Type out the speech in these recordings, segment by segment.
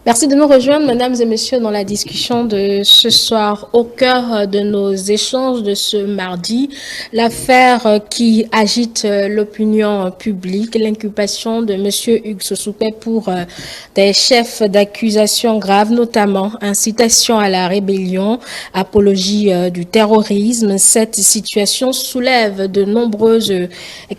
Merci de nous rejoindre, mesdames et messieurs, dans la discussion de ce soir. Au cœur de nos échanges de ce mardi, l'affaire qui agite l'opinion publique, l'inculpation de monsieur Hugues Sossoupé pour des chefs d'accusation graves, notamment incitation à la rébellion, apologie du terrorisme. Cette situation soulève de nombreuses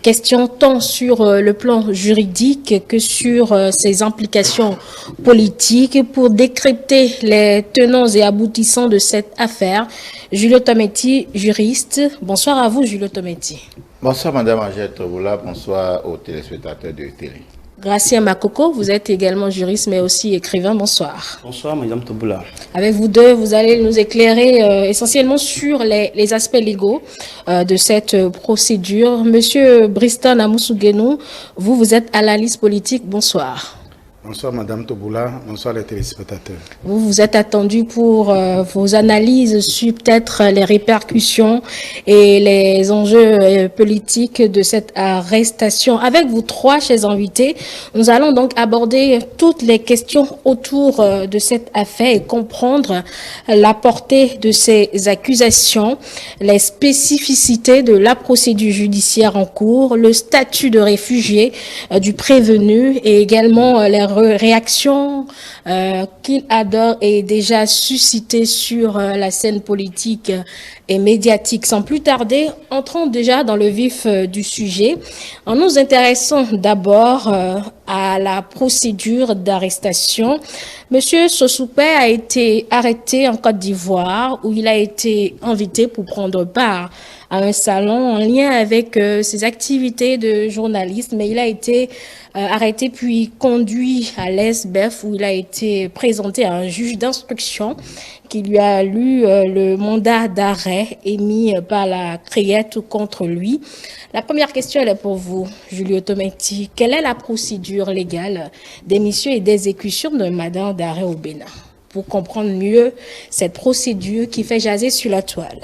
questions, tant sur le plan juridique que sur ses implications politiques. Pour décrypter les tenants et aboutissants de cette affaire, Julio Tometti, juriste. Bonsoir à vous, Julio Tometti. Bonsoir, Madame Angèle Toboula. Bonsoir aux téléspectateurs de télé. Gracia Makoko, vous êtes également juriste, mais aussi écrivain. Bonsoir. Bonsoir, Madame Toboula. Avec vous deux, vous allez nous éclairer essentiellement sur les aspects légaux de cette procédure. Monsieur Briston Amoussouguenou, vous êtes analyste politique. Bonsoir. Bonsoir Madame Toboula, bonsoir les téléspectateurs. Vous êtes attendu pour vos analyses sur peut-être les répercussions et les enjeux politiques de cette arrestation. Avec vous trois, chers invités, nous allons donc aborder toutes les questions autour de cette affaire et comprendre la portée de ces accusations, les spécificités de la procédure judiciaire en cours, le statut de réfugié du prévenu et également les réactions qu'il adore et déjà suscité sur la scène politique et médiatique. Sans plus tarder, entrons déjà dans le vif du sujet en nous intéressant d'abord à la procédure d'arrestation. Monsieur Sossoupé a été arrêté en Côte d'Ivoire où il a été invité pour prendre part à un salon en lien avec ses activités de journaliste, mais il a été arrêté puis conduit à l'ESBEF où il a été présenté à un juge d'instruction qui lui a lu le mandat d'arrêt émis par la CREIET contre lui. La première question elle est pour vous, Julio Tometti. Quelle est la procédure légale d'émission et d'exécution d'un mandat d'arrêt au Bénin? Pour comprendre mieux cette procédure qui fait jaser sur la toile.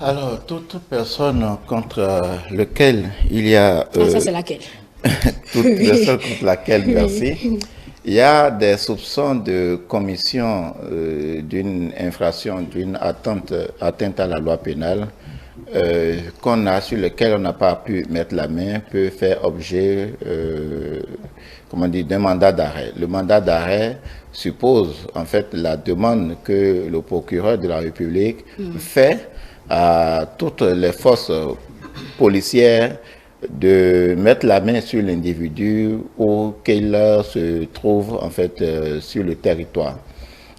Alors, toute personne contre laquelle il y a... ça c'est laquelle? Toute personne contre laquelle, merci. Il y a des soupçons de commission d'une infraction, d'une atteinte à la loi pénale sur lequel on n'a pas pu mettre la main, peut faire objet d'un mandat d'arrêt. Le mandat d'arrêt suppose en fait la demande que le procureur de la République fait à toutes les forces policières de mettre la main sur l'individu ou qu'il se trouve en fait sur le territoire.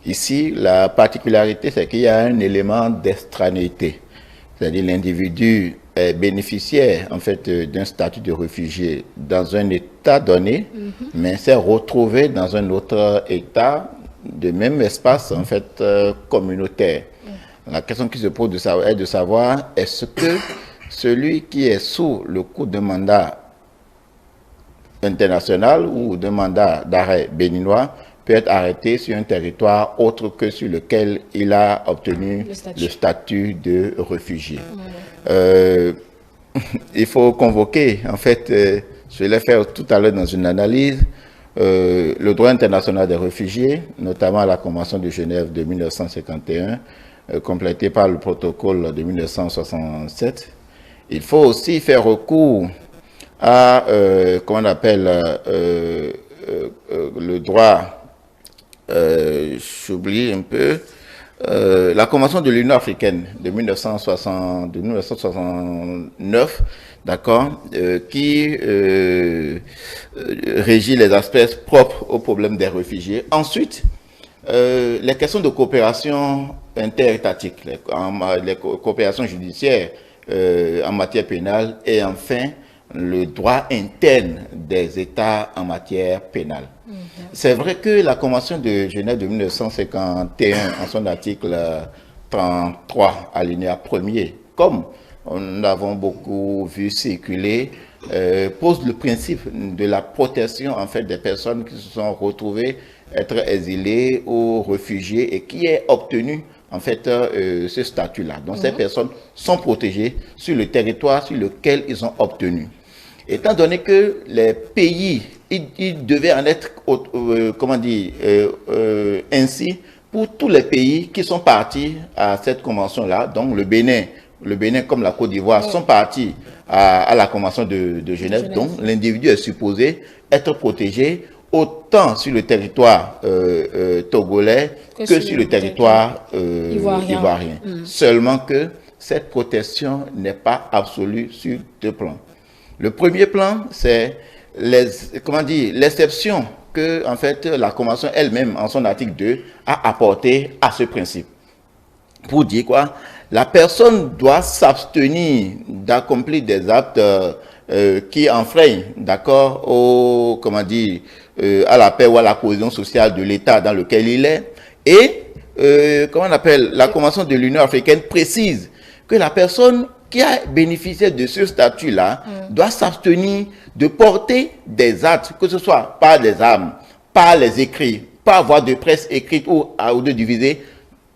Ici, la particularité, c'est qu'il y a un élément d'extranéité. C'est-à-dire l'individu est bénéficiaire en fait d'un statut de réfugié dans un état donné, mais s'est retrouvé dans un autre état de même espace en fait communautaire. La question qui se pose est de savoir est-ce que celui qui est sous le coup d'un mandat international ou d'un mandat d'arrêt béninois peut être arrêté sur un territoire autre que sur lequel il a obtenu le statut de réfugié. Il faut convoquer, en fait, je l'ai fait tout à l'heure dans une analyse, le droit international des réfugiés, notamment la Convention de Genève de 1951, complétée par le protocole de 1967. Il faut aussi faire recours à, comment on appelle, le droit, j'oublie un peu, la Convention de l'Union africaine de 1969, d'accord, qui régit les aspects propres au problème des réfugiés. Ensuite, les questions de coopération interétatique, les coopérations judiciaires en matière pénale et enfin le droit interne des États en matière pénale. C'est vrai que la Convention de Genève de 1951, en son article 33, alinéa 1er, comme nous avons beaucoup vu circuler, pose le principe de la protection en fait des personnes qui se sont retrouvées être exilées ou réfugiées et qui aient obtenu en fait ce statut-là. Donc ces personnes sont protégées sur le territoire sur lequel ils ont obtenu. Étant donné que les pays, ils devaient en être, ainsi pour tous les pays qui sont partis à cette convention-là, donc le Bénin comme la Côte d'Ivoire sont partis à la convention de Genève. Donc l'individu est supposé être protégé autant sur le territoire togolais que sur le territoire ivoirien. Seulement que cette protection n'est pas absolue sur deux plans. Le premier plan, c'est l'exception que en fait, la Convention elle-même, en son article 2, a apporté à ce principe. Pour dire quoi? La personne doit s'abstenir d'accomplir des actes qui enfreignent, d'accord, à la paix ou à la cohésion sociale de l'État dans lequel il est. Et, la Convention de l'Union africaine précise que la personne qui a bénéficié de ce statut-là doit s'abstenir de porter des actes, que ce soit par des armes, par les écrits, par voie de presse écrite ou de diviser,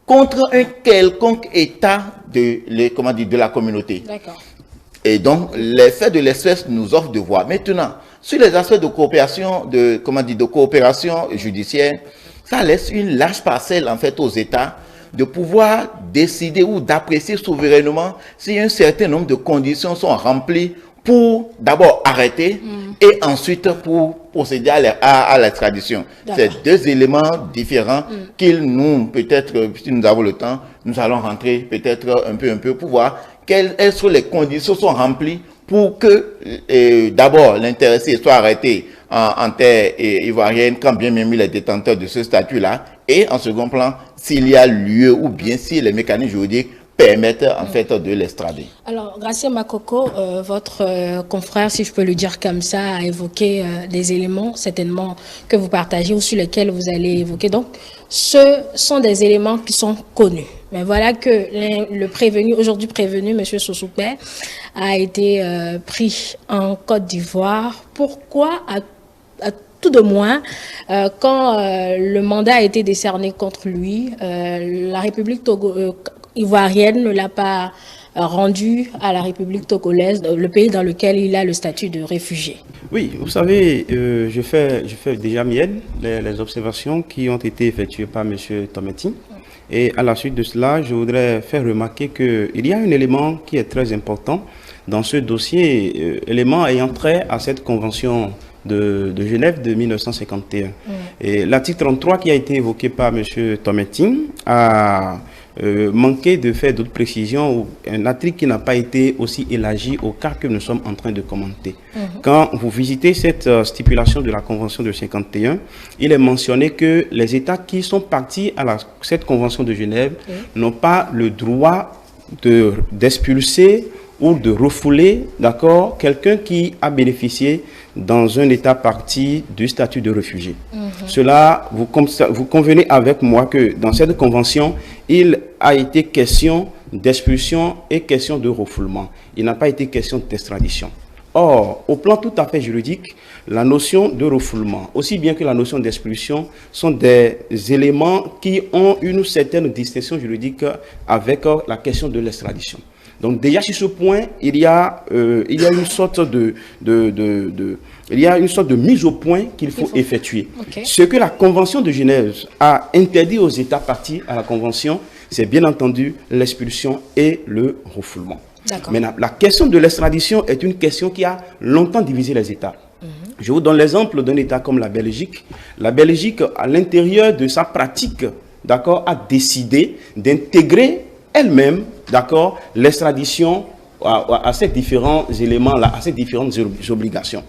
contre un quelconque état de la communauté. D'accord. Et donc, les faits de l'espèce nous offrent de voir. Maintenant, sur les aspects de coopération, de coopération judiciaire, ça laisse une large parcelle, en fait, aux États de pouvoir décider ou d'apprécier souverainement si un certain nombre de conditions sont remplies pour d'abord arrêter et ensuite pour procéder à l'extradition. C'est deux éléments différents qu'ils nous, peut-être, si nous avons le temps, nous allons rentrer peut-être un peu pour voir quelles sont les conditions sont remplies pour que d'abord l'intéressé soit arrêté en terre ivoirienne quand bien même il est détenteur de ce statut-là, et en second plan, s'il y a lieu ou bien si les mécanismes juridiques permettent en fait de l'extrader. Alors, Gracia Makoko, votre confrère, si je peux le dire comme ça, a évoqué des éléments certainement que vous partagez ou sur lesquels vous allez évoquer. Donc, ce sont des éléments qui sont connus. Mais voilà que le prévenu, aujourd'hui prévenu, M. Sosukpe, a été pris en Côte d'Ivoire. Pourquoi à tout de moins, quand le mandat a été décerné contre lui, la République ivoirienne ne l'a pas rendu à la République togolaise, le pays dans lequel il a le statut de réfugié? Oui, vous savez, je fais déjà mienne les observations qui ont été effectuées par M. Tometin. Et à la suite de cela, je voudrais faire remarquer qu'il y a un élément qui est très important dans ce dossier, élément ayant trait à cette convention de Genève de 1951. Et l'article 33 qui a été évoqué par M. Tometin a manqué de faire d'autres précisions, ou un article qui n'a pas été aussi élargi au cas que nous sommes en train de commenter. Quand vous visitez cette stipulation de la Convention de 51, il est mentionné que les États qui sont partis à cette Convention de Genève n'ont pas le droit d'expulser ou de refouler, d'accord, quelqu'un qui a bénéficié dans un État parti du statut de réfugié. Cela, vous convenez avec moi que dans cette convention, il a été question d'expulsion et question de refoulement. Il n'a pas été question d'extradition. Or, au plan tout à fait juridique, la notion de refoulement, aussi bien que la notion d'expulsion, sont des éléments qui ont une certaine distinction juridique avec la question de l'extradition. Donc déjà sur ce point, il y a une sorte de mise au point qu'il faut effectuer. Ce que la Convention de Genève a interdit aux États partis à la Convention, c'est bien entendu l'expulsion et le refoulement. Maintenant, la question de l'extradition est une question qui a longtemps divisé les États. Je vous donne l'exemple d'un État comme la Belgique. La Belgique, à l'intérieur de sa pratique, d'accord, a décidé d'intégrer elle-même, d'accord, l'extradition à ces différents éléments-là, à ces différentes obligations.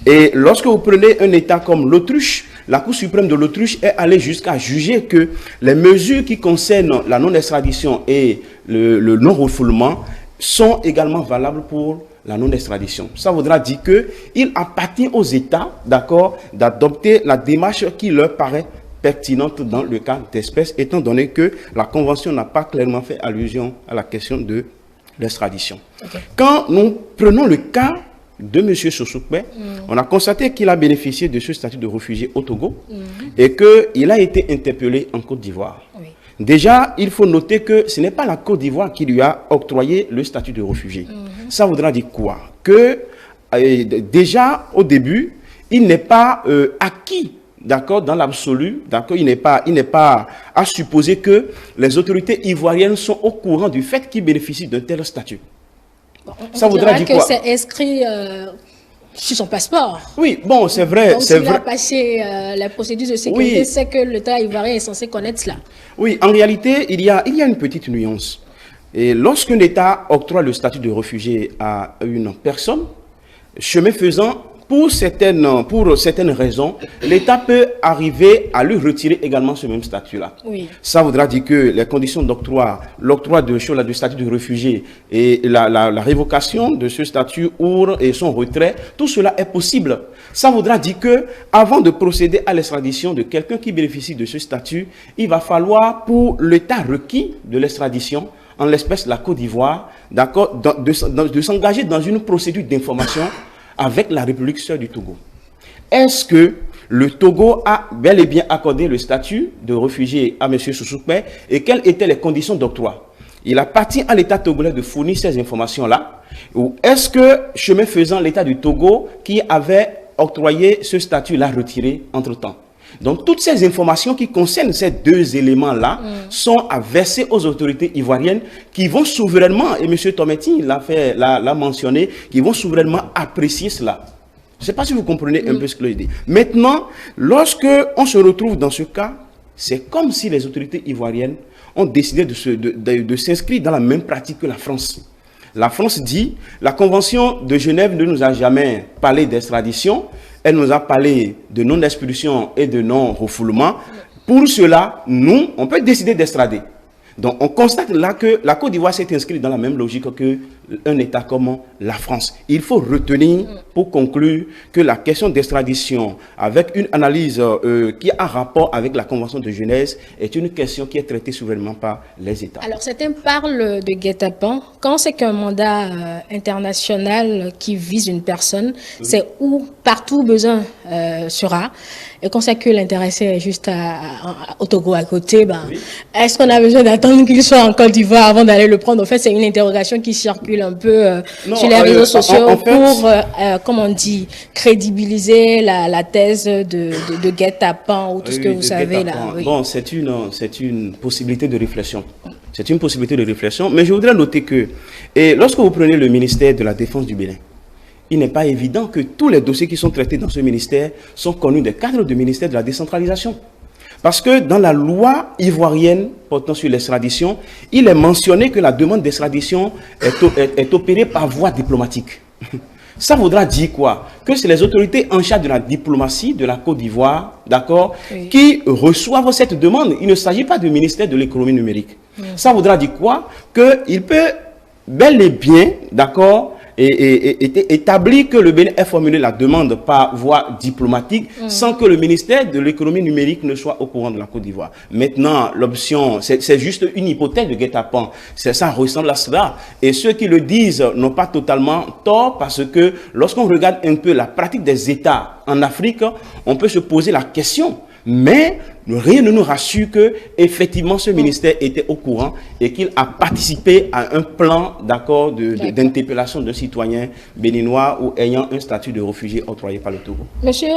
Et lorsque vous prenez un État comme l'Autriche, la Cour suprême de l'Autriche est allée jusqu'à juger que les mesures qui concernent la non-extradition et le non-refoulement sont également valables pour la non-extradition. Ça voudra dire qu'il appartient aux États, d'accord, d'adopter la démarche qui leur paraît pertinente dans le cas d'espèce, étant donné que la Convention n'a pas clairement fait allusion à la question de l'extradition. Quand nous prenons le cas de M. Sosukpe, on a constaté qu'il a bénéficié de ce statut de réfugié au Togo et qu'il a été interpellé en Côte d'Ivoire. Déjà, il faut noter que ce n'est pas la Côte d'Ivoire qui lui a octroyé le statut de réfugié. Ça voudra dire quoi? Que déjà au début, il n'est pas acquis, d'accord, dans l'absolu, d'accord, il n'est pas à supposer que les autorités ivoiriennes sont au courant du fait qu'ils bénéficient d'un tel statut. Ça voudra dire que c'est inscrit sur son passeport. Oui, bon, c'est vrai. Donc, s'il a passé la procédure de sécurité, c'est que l'État ivoirien est censé connaître cela. Oui, en réalité, il y a une petite nuance. Et lorsqu'un État octroie le statut de réfugié à une personne, chemin faisant, pour certaines raisons, l'État peut arriver à lui retirer également ce même statut-là. Oui. Ça voudra dire que les conditions d'octroi, l'octroi du statut de réfugié et la révocation de ce statut et son retrait, tout cela est possible. Ça voudra dire que avant de procéder à l'extradition de quelqu'un qui bénéficie de ce statut, il va falloir pour l'État requis de l'extradition, en l'espèce la Côte d'Ivoire, d'accord, de s'engager dans une procédure d'information avec la République sœur du Togo. Est-ce que le Togo a bel et bien accordé le statut de réfugié à M. Sousoukpe et quelles étaient les conditions d'octroi? Il appartient à l'État togolais de fournir ces informations-là. Ou est-ce que, chemin faisant, l'État du Togo qui avait octroyé ce statut l'a retiré entre-temps? Donc, toutes ces informations qui concernent ces deux éléments-là sont à verser aux autorités ivoiriennes qui vont souverainement, et M. Tometti l'a mentionné, qui vont souverainement apprécier cela. Je ne sais pas si vous comprenez un peu ce que je dis. Maintenant, lorsque on se retrouve dans ce cas, c'est comme si les autorités ivoiriennes ont décidé de s'inscrire dans la même pratique que la France. La France dit, la Convention de Genève ne nous a jamais parlé d'extradition. Elle nous a parlé de non-expulsion et de non-refoulement. Pour cela, nous, on peut décider d'extrader. Donc, on constate là que la Côte d'Ivoire s'est inscrite dans la même logique qu'un État comme la France. Il faut retenir, pour conclure, que la question d'extradition, avec une analyse qui a rapport avec la Convention de Genève, est une question qui est traitée souverainement par les États. Alors, certains parlent de guet-apens. Quand c'est qu'un mandat international qui vise une personne, c'est où partout besoin sera. Et quand c'est que l'intéressé est juste au Togo à côté, est-ce qu'on a besoin d'attendre qu'il soit en Côte d'Ivoire avant d'aller le prendre? En fait, c'est une interrogation qui circule un peu sur les réseaux sociaux pour, comme on dit, crédibiliser la thèse de guet-apens ou tout ce que vous savez là. Oui. Bon, c'est une possibilité de réflexion. C'est une possibilité de réflexion, mais je voudrais noter que lorsque vous prenez le ministère de la Défense du Bénin, il n'est pas évident que tous les dossiers qui sont traités dans ce ministère sont connus des cadres du ministère de la décentralisation. Parce que dans la loi ivoirienne portant sur l'extradition, il est mentionné que la demande d'extradition est opérée par voie diplomatique. Ça voudra dire quoi? Que c'est les autorités en charge de la diplomatie de la Côte d'Ivoire, d'accord, qui reçoivent cette demande. Il ne s'agit pas du ministère de l'économie numérique. Ça voudra dire quoi? Qu'il peut bel et bien, d'accord, et établi que le Bénin ait formulé la demande par voie diplomatique sans que le ministère de l'économie numérique ne soit au courant de la Côte d'Ivoire. Maintenant, l'option, c'est juste une hypothèse de guet-apens. Ça ressemble à cela. Et ceux qui le disent n'ont pas totalement tort parce que lorsqu'on regarde un peu la pratique des États en Afrique, on peut se poser la question. Mais rien ne nous rassure que effectivement ce ministère était au courant et qu'il a participé à un plan d'accord d'interpellation d'un citoyen béninois ou ayant un statut de réfugié octroyé par le Togo. Monsieur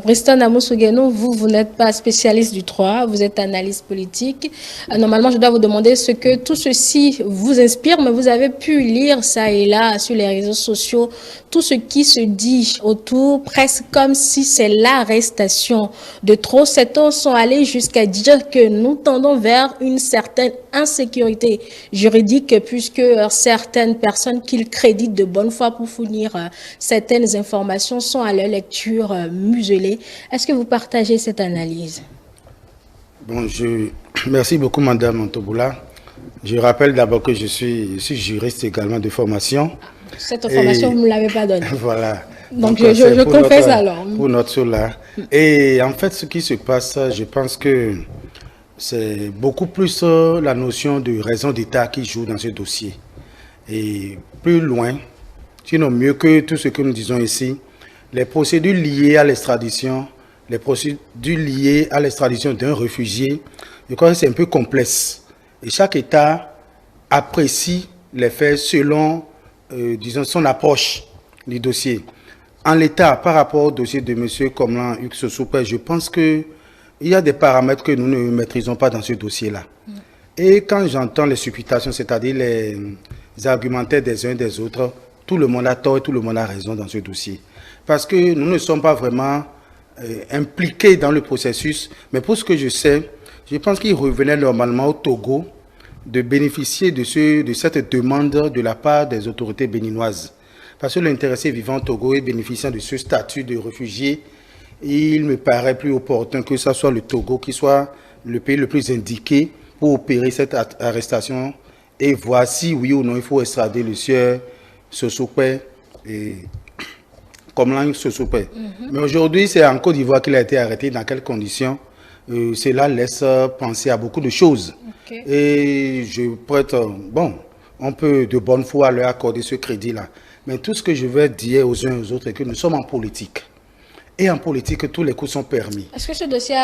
Briston Amosogeno, vous n'êtes pas spécialiste du droit, vous êtes analyste politique. Normalement, je dois vous demander ce que tout ceci vous inspire, mais vous avez pu lire ça et là sur les réseaux sociaux, tout ce qui se dit autour, presque comme si c'est l'arrestation de trop. Certains sont allés jusqu'à dire que nous tendons vers une certaine insécurité juridique puisque certaines personnes qu'ils créditent de bonne foi pour fournir certaines informations sont à leur lecture muselées. Est-ce que vous partagez cette analyse? Bon, merci beaucoup, Madame Antoboula. Je rappelle d'abord que je suis juriste également de formation. Cette formation, vous ne me l'avez pas donnée. Voilà. Donc je confesse alors. Pour notre sola. Et en fait, ce qui se passe, je pense que c'est beaucoup plus la notion de raison d'État qui joue dans ce dossier. Et plus loin, sinon mieux que tout ce que nous disons ici, les procédures liées à l'extradition, d'un réfugié, je crois que c'est un peu complexe. Et chaque État apprécie les faits selon, disons, son approche du dossier. en l'état, par rapport au dossier de M. Komlan Hugues Sosupé, je pense qu'il y a des paramètres que nous ne maîtrisons pas dans ce dossier-là. Et quand j'entends les supputations, c'est-à-dire les argumentaires des uns et des autres, tout le monde a tort et tout le monde a raison dans ce dossier. Parce que nous ne sommes pas vraiment impliqués dans le processus. Mais pour ce que je sais, je pense qu'il revenait normalement au Togo de bénéficier de cette demande de la part des autorités béninoises. Parce que l'intéressé vivant au Togo et bénéficiant de ce statut de réfugié, il me paraît plus opportun que ce soit le Togo qui soit le pays le plus indiqué pour opérer cette arrestation et voir si oui ou non il faut extrader le sieur Sosupé et Komlan Sosupé. Mais aujourd'hui, c'est en Côte d'Ivoire qu'il a été arrêté. Dans quelles conditions? Cela laisse penser à beaucoup de choses. Okay. Et je prête, bon, on peut de bonne foi leur accorder ce crédit-là. Mais tout ce que je vais dire aux uns et aux autres est que nous sommes en politique. Et en politique, tous les coups sont permis. Est-ce que ce dossier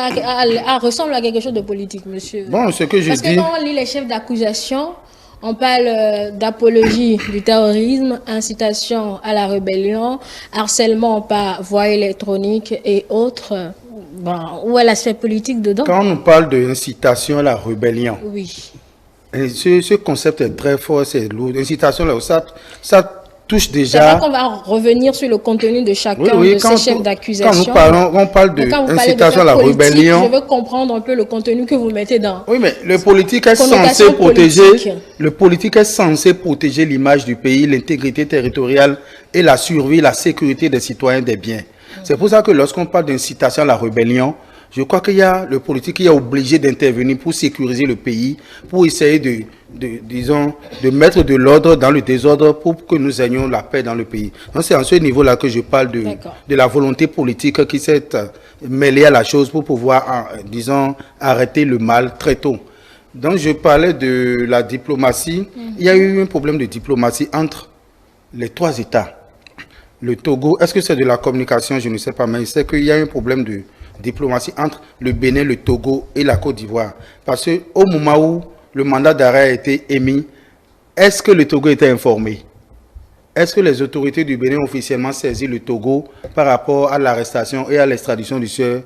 ressemble à quelque chose de politique, monsieur? Bon, ce que je dis... Parce que quand on lit les chefs d'accusation, on parle d'apologie du terrorisme, incitation à la rébellion, harcèlement par voie électronique et autres. Bon, où est l'aspect politique dedans? Quand on parle d'incitation à la rébellion, oui. Ce concept est très fort, c'est lourd. Incitation, ça touche déjà... C'est vrai qu'on va revenir sur le contenu de chacun de ces chefs d'accusation. Quand on parle d'incitation à la rébellion... Je veux comprendre un peu le contenu que vous mettez dans... Oui, mais le politique est censé protéger l'image du pays, l'intégrité territoriale et la survie, la sécurité des citoyens, des biens. C'est pour ça que lorsqu'on parle d'incitation à la rébellion, je crois qu'il y a le politique qui est obligé d'intervenir pour sécuriser le pays, pour essayer de mettre de l'ordre dans le désordre pour que nous ayons la paix dans le pays. Donc c'est à ce niveau-là que je parle de la volonté politique qui s'est mêlée à la chose pour pouvoir, disons, arrêter le mal très tôt. Donc je parlais de la diplomatie. Il y a eu un problème de diplomatie entre les trois États. Le Togo, est-ce que c'est de la communication? Je ne sais pas, mais je sais qu'il y a un problème de diplomatie entre le Bénin, le Togo et la Côte d'Ivoire. Parce qu'au moment où le mandat d'arrêt a été émis, est-ce que le Togo était informé? Est-ce que les autorités du Bénin ont officiellement saisi le Togo par rapport à l'arrestation et à l'extradition du sieur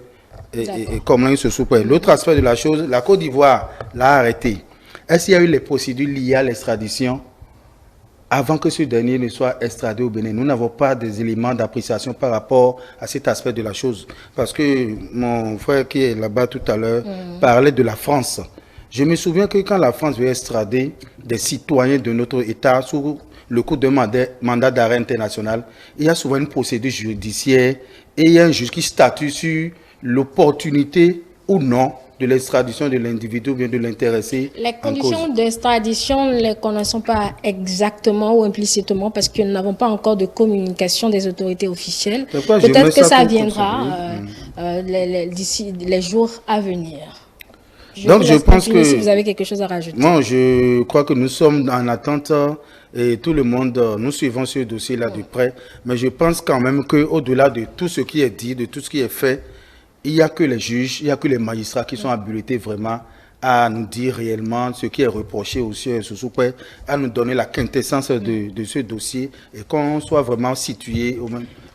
Komlan Sosupé? L'autre aspect de la chose, la Côte d'Ivoire l'a arrêté. Est-ce qu'il y a eu les procédures liées à l'extradition avant que ce dernier ne soit extradé au Bénin? Nous n'avons pas des éléments d'appréciation par rapport à cet aspect de la chose. Parce que mon frère qui est là-bas tout à l'heure parlait de la France. Je me souviens que quand la France veut extrader des citoyens de notre État sous le coup d'un mandat d'arrêt international, il y a souvent une procédure judiciaire et il y a un juge qui statue sur l'opportunité ou non de l'extradition de l'individu ou bien de l'intéressé. Les conditions d'extradition, ne les connaissons pas exactement ou implicitement parce que nous n'avons pas encore de communication des autorités officielles. Peut-être que ça viendra d'ici les jours à venir. Donc je pense que... Si vous avez quelque chose à rajouter. Non, je crois que nous sommes en attente et tout le monde, nous suivons ce dossier-là de près. Mais je pense quand même qu'au-delà de tout ce qui est dit, de tout ce qui est fait, il n'y a que les juges, il n'y a que les magistrats qui sont habilités vraiment à nous dire réellement ce qui est reproché au sieur Sosupé, à nous donner la quintessence de ce dossier et qu'on soit vraiment situé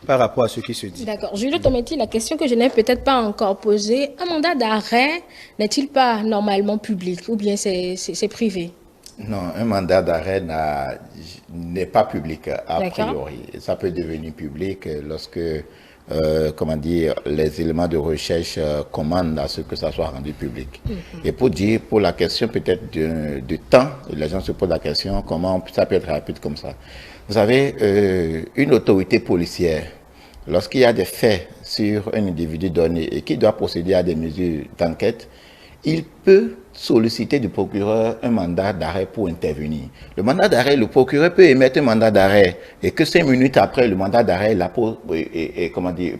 par rapport à ce qui se dit. D'accord. Julie Tometti, la question que je n'ai peut-être pas encore posée, un mandat d'arrêt n'est-il pas normalement public ou bien c'est privé? Non, un mandat d'arrêt n'est pas public a priori. Ça peut devenir public lorsque comment dire, les éléments de recherche commandent à ce que ça soit rendu public. Et pour la question peut-être de temps, les gens se posent la question, comment ça peut être rapide comme ça. Vous savez, une autorité policière, lorsqu'il y a des faits sur un individu donné et qui doit procéder à des mesures d'enquête, il peut solliciter du procureur un mandat d'arrêt pour intervenir. Le mandat d'arrêt, le procureur peut émettre un mandat d'arrêt et que 5 minutes après, le mandat d'arrêt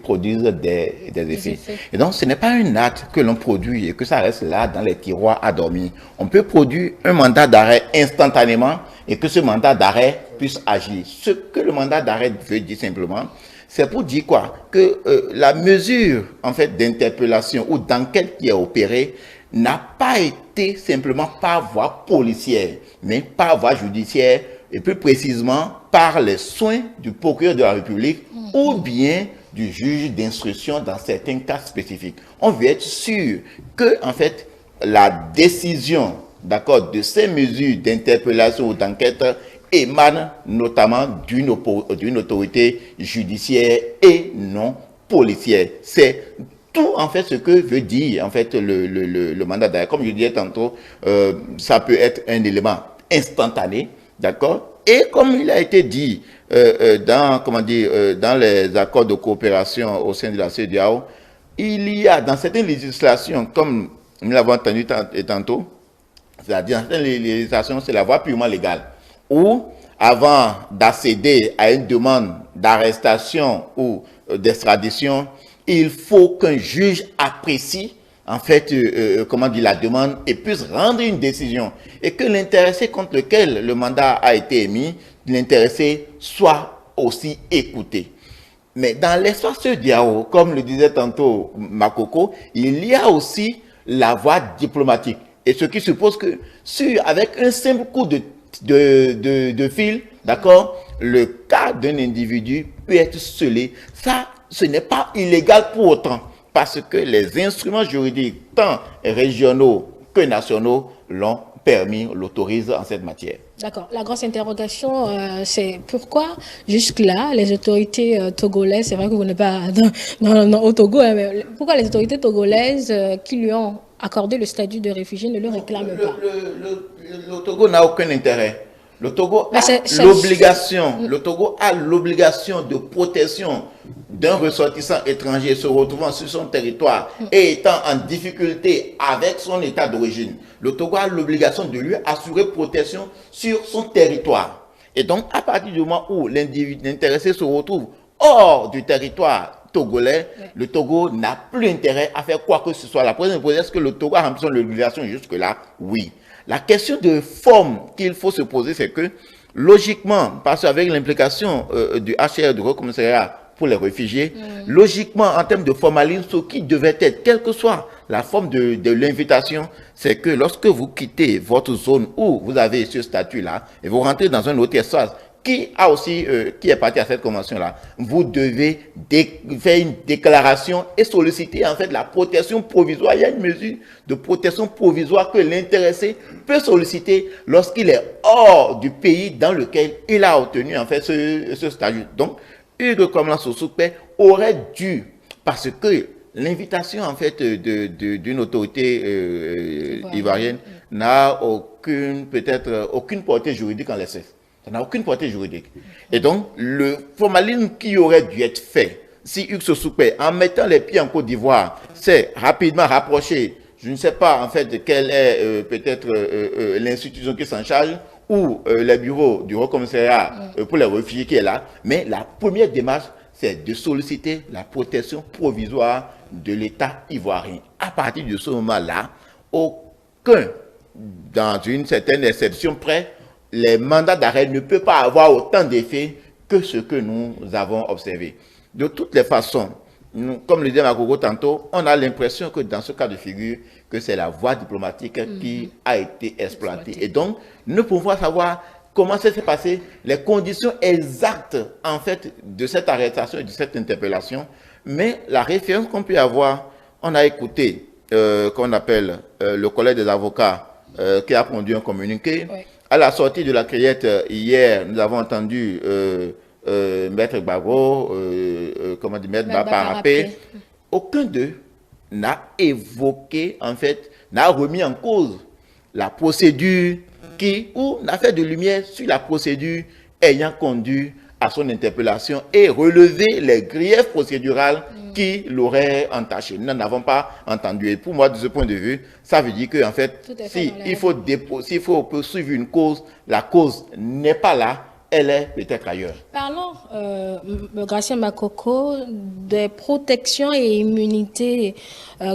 produise des effets. Et donc, ce n'est pas un acte que l'on produit et que ça reste là dans les tiroirs à dormir. On peut produire un mandat d'arrêt instantanément et que ce mandat d'arrêt puisse agir. Ce que le mandat d'arrêt veut dire simplement, c'est pour dire quoi? Que la mesure en fait d'interpellation ou d'enquête qui est opérée n'a pas été simplement par voie policière, mais par voie judiciaire et plus précisément par les soins du procureur de la République ou bien du juge d'instruction dans certains cas spécifiques. On veut être sûr que, en fait, la décision, d'accord, de ces mesures d'interpellation ou d'enquête émane notamment d'une autorité judiciaire et non policière. C'est tout, en fait, ce que veut dire, en fait, le mandat d'arrêt. Comme je disais tantôt, ça peut être un élément instantané, d'accord? Et comme il a été dit dans les accords de coopération au sein de la CEDEAO, il y a dans certaines législations, comme nous l'avons entendu tantôt, c'est-à-dire dans certaines législations, c'est la voie purement légale, où avant d'accéder à une demande d'arrestation ou d'extradition, il faut qu'un juge apprécie en fait, la demande et puisse rendre une décision. Et que l'intéressé contre lequel le mandat a été émis, l'intéressé soit aussi écouté. Mais dans l'espace CEDEAO, comme le disait tantôt Makoko, il y a aussi la voie diplomatique. Et ce qui suppose que, avec un simple coup de fil, d'accord, le cas d'un individu peut être scellé. Ça, ce n'est pas illégal pour autant. Parce que les instruments juridiques, tant régionaux que nationaux, l'ont permis, l'autorisent en cette matière. D'accord. La grosse interrogation, c'est pourquoi jusque-là, les autorités togolaises, c'est vrai que vous n'êtes pas au Togo, hein, mais pourquoi les autorités togolaises qui lui ont accordé le statut de réfugié ne le réclament pas? Le Togo n'a aucun intérêt. Le Togo a l'obligation de protection d'un ressortissant étranger se retrouvant sur son territoire et étant en difficulté avec son état d'origine. Le Togo a l'obligation de lui assurer protection sur son territoire. Et donc, à partir du moment où l'individu intéressé se retrouve hors du territoire togolais, le Togo n'a plus intérêt à faire quoi que ce soit. La prochaine question, est-ce que le Togo a rempli son obligation jusque-là? Oui. La question de forme qu'il faut se poser, c'est que, logiquement, parce qu'avec l'implication du HCR, du Haut Commissariat pour les réfugiés, logiquement, en termes de formalisme, ce qui devait être, quelle que soit la forme de l'invitation, c'est que lorsque vous quittez votre zone où vous avez ce statut-là, et vous rentrez dans un autre espace, qui est parti à cette convention-là, vous devez faire une déclaration et solliciter en fait la protection provisoire. Il y a une mesure de protection provisoire que l'intéressé peut solliciter lorsqu'il est hors du pays dans lequel il a obtenu en fait ce statut. Donc, Hugues Komlan Sosukpe aurait dû, parce que l'invitation en fait d'une autorité ivoirienne n'a aucune portée juridique en l'espèce. Ça n'a aucune portée juridique. Et donc, le formalisme qui aurait dû être fait, si Hugues Sosukpe, en mettant les pieds en Côte d'Ivoire, s'est rapidement rapproché, je ne sais pas en fait quelle est peut-être l'institution qui s'en charge, ou les bureaux du Haut Commissariat pour les réfugiés qui est là, mais la première démarche, c'est de solliciter la protection provisoire de l'État ivoirien. À partir de ce moment-là, aucun, dans une certaine exception près, les mandats d'arrêt ne peuvent pas avoir autant d'effets que ce que nous avons observé. De toutes les façons, comme le disait Makoko tantôt, on a l'impression que dans ce cas de figure, que c'est la voie diplomatique qui a été exploitée. Et donc, nous ne pouvons pas savoir comment ça s'est passé, les conditions exactes, en fait, de cette arrestation et de cette interpellation. Mais la référence qu'on peut avoir, on a écouté, qu'on appelle le collège des avocats, qui a produit un communiqué. Oui. À la sortie de la criette hier, nous avons entendu Maître Gbagbo, Maître Baparapé. Aucun d'eux n'a évoqué, en fait, n'a remis en cause la procédure ou n'a fait de lumière sur la procédure ayant conduit à son interpellation et relevé les griefs procéduraux qui l'auraient entaché. Nous n'en avons pas entendu. Et pour moi, de ce point de vue, ça veut dire qu'en fait, s'il faut poursuivre une cause, la cause n'est pas là, elle est peut-être ailleurs. Parlons, Gratien Makoko, des protections et immunités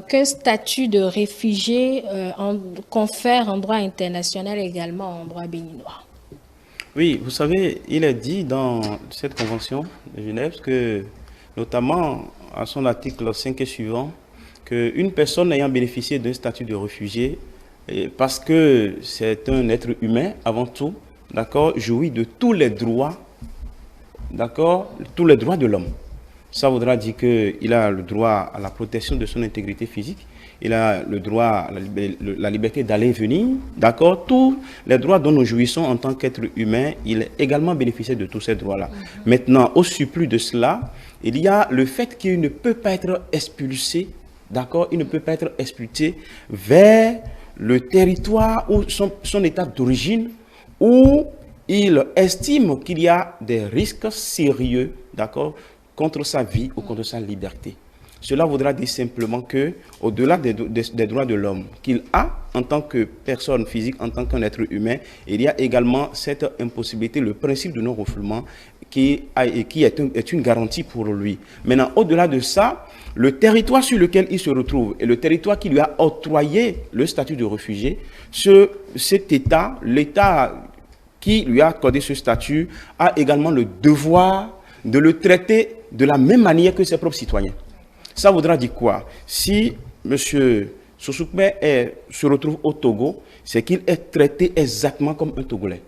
qu'un statut de réfugié confère en droit international et également en droit béninois. Oui, vous savez, il est dit dans cette convention de Genève que, notamment à son article 5 et suivant, qu'une personne ayant bénéficié d'un statut de réfugié, parce que c'est un être humain avant tout, d'accord, jouit de tous les droits, d'accord, tous les droits de l'homme. Ça voudra dire qu'il a le droit à la protection de son intégrité physique, il a le droit à la liberté d'aller et venir, d'accord, tous les droits dont nous jouissons en tant qu'être humain, il est également bénéficiaire de tous ces droits-là. Maintenant, au surplus de cela, il y a le fait qu'il ne peut pas être expulsé, d'accord, il ne peut pas être expulsé vers le territoire ou son état d'origine où il estime qu'il y a des risques sérieux, d'accord, contre sa vie ou contre sa liberté. Cela voudra dire simplement que, au-delà des droits de l'homme qu'il a en tant que personne physique, en tant qu'un être humain, il y a également cette impossibilité, le principe de non-refoulement qui est une garantie pour lui. Maintenant, au-delà de ça, le territoire sur lequel il se retrouve et le territoire qui lui a octroyé le statut de réfugié, cet État, l'État qui lui a accordé ce statut, a également le devoir de le traiter de la même manière que ses propres citoyens. Ça voudra dire quoi? Si M. Sosukme se retrouve au Togo, c'est qu'il est traité exactement comme un Togolais.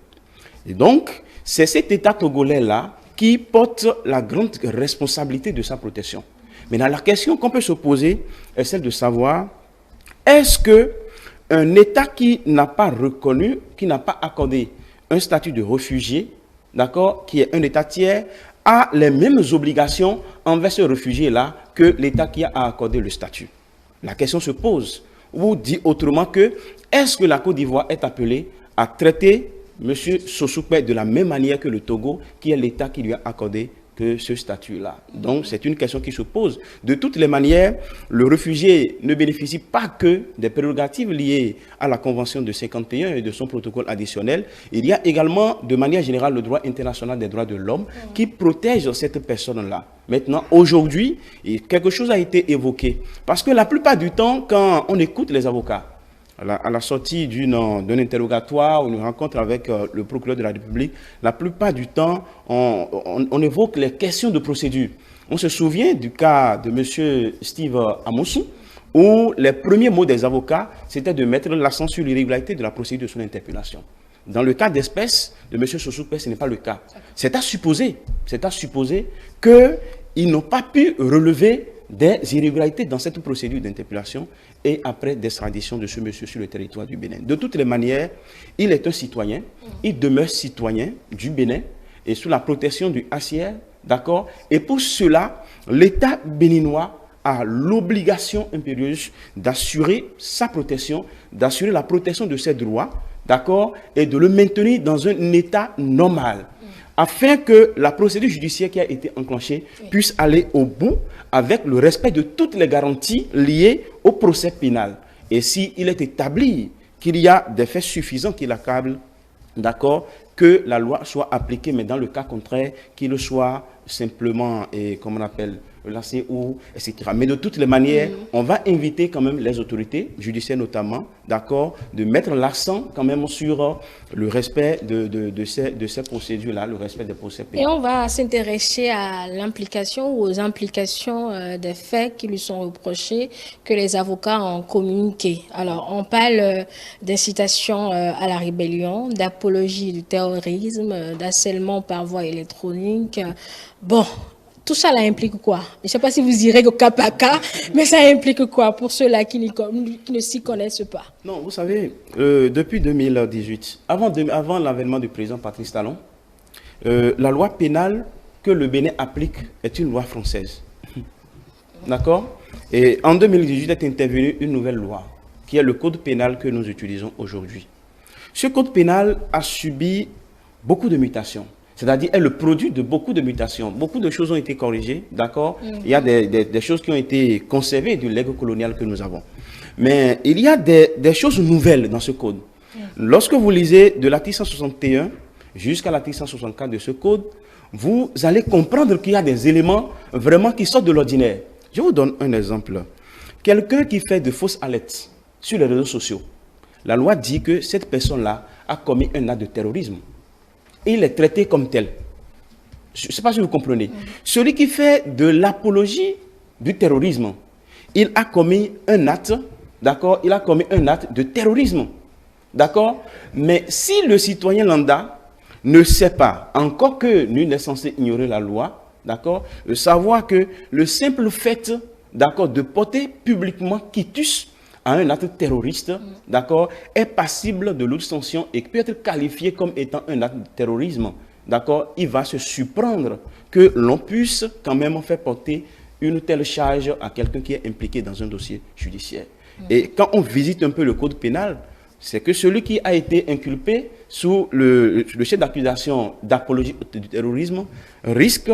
Et donc, c'est cet État togolais-là qui porte la grande responsabilité de sa protection. Maintenant, la question qu'on peut se poser est celle de savoir, est-ce qu'un État qui n'a pas reconnu, qui n'a pas accordé un statut de réfugié, d'accord, qui est un État tiers, a les mêmes obligations envers ce réfugié-là que l'État qui a accordé le statut? La question se pose, ou dit autrement que, est-ce que la Côte d'Ivoire est appelée à traiter M. Sosukme de la même manière que le Togo, qui est l'État qui lui a accordé que ce statut-là? Donc, c'est une question qui se pose. De toutes les manières, le réfugié ne bénéficie pas que des prérogatives liées à la Convention de 51 et de son protocole additionnel. Il y a également, de manière générale, le droit international des droits de l'homme qui protège cette personne-là. Maintenant, aujourd'hui, quelque chose a été évoqué. Parce que la plupart du temps, quand on écoute les avocats, à la sortie d'un interrogatoire ou une rencontre avec le procureur de la République, la plupart du temps, on évoque les questions de procédure. On se souvient du cas de M. Steve Amosu, où les premiers mots des avocats, c'était de mettre l'accent sur l'irrégularité de la procédure de son interpellation. Dans le cas d'espèce de M. Sosukme, ce n'est pas le cas. C'est à supposer qu'ils n'ont pas pu relever des irrégularités dans cette procédure d'interpellation et après l'extradition de ce monsieur sur le territoire du Bénin. De toutes les manières, il est un citoyen, il demeure citoyen du Bénin et sous la protection du HCR, d'accord? Et pour cela, l'État béninois a l'obligation impérieuse d'assurer sa protection, d'assurer la protection de ses droits, d'accord? Et de le maintenir dans un état normal, afin que la procédure judiciaire qui a été enclenchée puisse aller au bout avec le respect de toutes les garanties liées au procès pénal. Et s'il est établi qu'il y a des faits suffisants qui l'accablent, d'accord, que la loi soit appliquée, mais dans le cas contraire, qu'il soit simplement, comme on appelle, relâché ou etc. Mais de toutes les manières, on va inviter quand même les autorités judiciaires notamment, d'accord, de mettre l'accent quand même sur le respect de ces procédures-là, le respect des procès pénals. Et on va s'intéresser à l'implication ou aux implications des faits qui lui sont reprochés, que les avocats ont communiqués. Alors, on parle d'incitation à la rébellion, d'apologie du terrorisme, d'harcèlement par voie électronique. Bon, tout ça là implique quoi? Je ne sais pas si vous irez au cas par cas, mais ça implique quoi pour ceux-là qui ne s'y connaissent pas? Non, vous savez, depuis 2018, avant l'avènement du président Patrice Talon, la loi pénale que le Bénin applique est une loi française. D'accord? Et en 2018 est intervenue une nouvelle loi, qui est le code pénal que nous utilisons aujourd'hui. Ce code pénal a subi beaucoup de mutations. C'est-à-dire est le produit de beaucoup de mutations. Beaucoup de choses ont été corrigées, d'accord? Il y a des choses qui ont été conservées du legs colonial que nous avons. Mais il y a des choses nouvelles dans ce code. Lorsque vous lisez de l'article 161 jusqu'à l'article 164 de ce code, vous allez comprendre qu'il y a des éléments vraiment qui sortent de l'ordinaire. Je vous donne un exemple. Quelqu'un qui fait de fausses alertes sur les réseaux sociaux, la loi dit que cette personne-là a commis un acte de terrorisme. Il est traité comme tel. Je ne sais pas si vous comprenez. Celui qui fait de l'apologie du terrorisme, il a commis un acte, d'accord? Il a commis un acte de terrorisme, d'accord? Mais si le citoyen lambda ne sait pas, encore que nul n'est censé ignorer la loi, d'accord, de savoir que le simple fait, d'accord, de porter publiquement quitus à un acte terroriste, d'accord, est passible de lourde sanction et peut être qualifié comme étant un acte de terrorisme, d'accord, il va se surprendre que l'on puisse quand même faire porter une telle charge à quelqu'un qui est impliqué dans un dossier judiciaire. Et quand on visite un peu le code pénal, c'est que celui qui a été inculpé sous le chef d'accusation d'apologie du terrorisme risque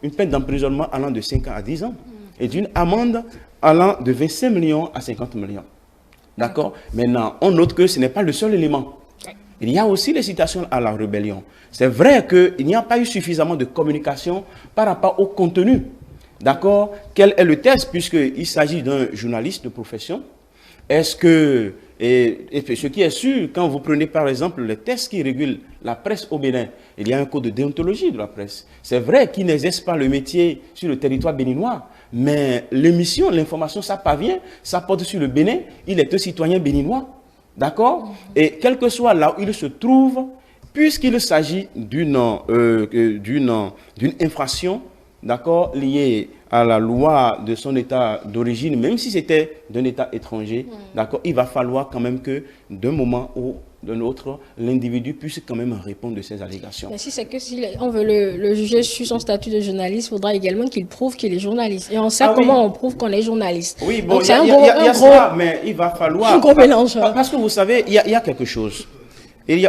une peine d'emprisonnement allant de 5 ans à 10 ans et d'une amende allant de 25 millions à 50 millions. D'accord? Maintenant, on note que ce n'est pas le seul élément. Il y a aussi les citations à la rébellion. C'est vrai qu'il n'y a pas eu suffisamment de communication par rapport au contenu. D'accord? Quel est le texte, puisqu'il s'agit d'un journaliste de profession? Est-ce que, et ce qui est sûr, quand vous prenez par exemple les textes qui régulent la presse au Bénin, il y a un code de déontologie de la presse. C'est vrai qu'il n'exerce pas le métier sur le territoire béninois, mais l'émission, l'information, ça parvient, ça porte sur le Bénin, il est un citoyen béninois. D'accord? Et quel que soit là où il se trouve, puisqu'il s'agit d'une infraction, d'accord, liée à la loi de son état d'origine, même si c'était d'un état étranger, d'accord, il va falloir quand même que d'un moment ou d'un autre, l'individu puisse quand même répondre de ces allégations. Mais si c'est que si on veut le juger sur son statut de journaliste, il faudra également qu'il prouve qu'il est journaliste. Et on sait comment on prouve qu'on est journaliste. Oui, bon, il y a ça, mais il va falloir... Un gros mélange. Parce que vous savez, il y a quelque chose.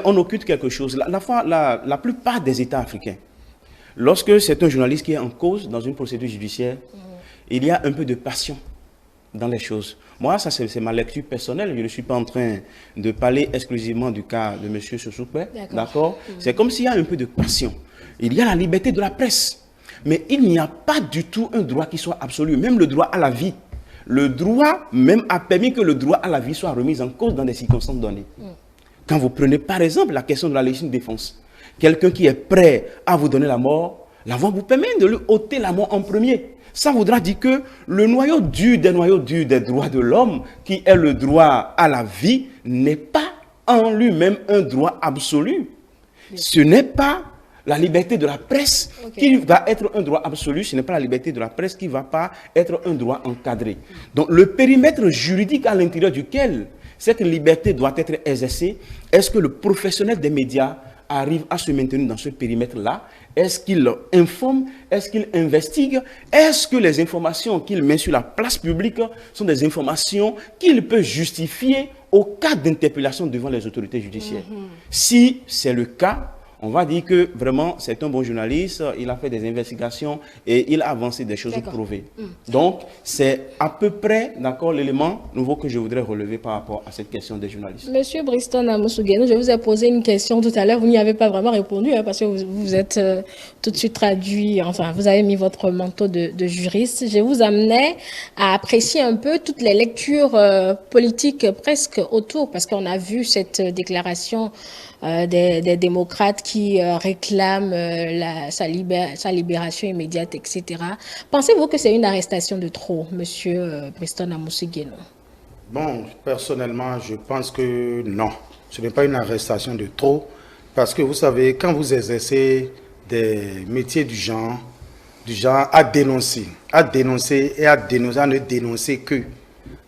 On occulte quelque chose. La plupart des États africains, lorsque c'est un journaliste qui est en cause dans une procédure judiciaire, il y a un peu de passion dans les choses. Moi, ça c'est ma lecture personnelle. Je ne suis pas en train de parler exclusivement du cas de M. Sosoukwe. D'accord. C'est comme s'il y a un peu de passion. Il y a la liberté de la presse. Mais il n'y a pas du tout un droit qui soit absolu. Même le droit à la vie. Le droit même a permis que le droit à la vie soit remis en cause dans des circonstances données. Quand vous prenez par exemple la question de la légitime défense, quelqu'un qui est prêt à vous donner la mort vous permet de lui ôter la mort en premier. Ça voudra dire que le noyau dur des droits de l'homme, qui est le droit à la vie, n'est pas en lui-même un droit absolu. Ce n'est pas la liberté de la presse qui va être un droit absolu, ce n'est pas la liberté de la presse qui ne va pas être un droit encadré. Donc le périmètre juridique à l'intérieur duquel cette liberté doit être exercée, est-ce que le professionnel des médias arrive à se maintenir dans ce périmètre-là? Est-ce qu'il informe? Est-ce qu'il investigue? Est-ce que les informations qu'il met sur la place publique sont des informations qu'il peut justifier au cas d'interpellation devant les autorités judiciaires? Si c'est le cas, on va dire que vraiment c'est un bon journaliste, il a fait des investigations et il a avancé des choses prouvées. Donc c'est à peu près l'élément nouveau que je voudrais relever par rapport à cette question des journalistes. Monsieur Briston Amousougueno, je vous ai posé une question tout à l'heure, vous n'y avez pas vraiment répondu parce que vous êtes tout de suite traduit, enfin vous avez mis votre manteau de juriste. Je vous amenais à apprécier un peu toutes les lectures politiques presque autour, parce qu'on a vu cette déclaration des démocrates qui réclament sa libération immédiate, etc. Pensez-vous que c'est une arrestation de trop, monsieur Briston Amousougueno? Bon, personnellement, je pense que non. Ce n'est pas une arrestation de trop, parce que vous savez, quand vous exercez des métiers du genre à dénoncer et à ne dénoncer que.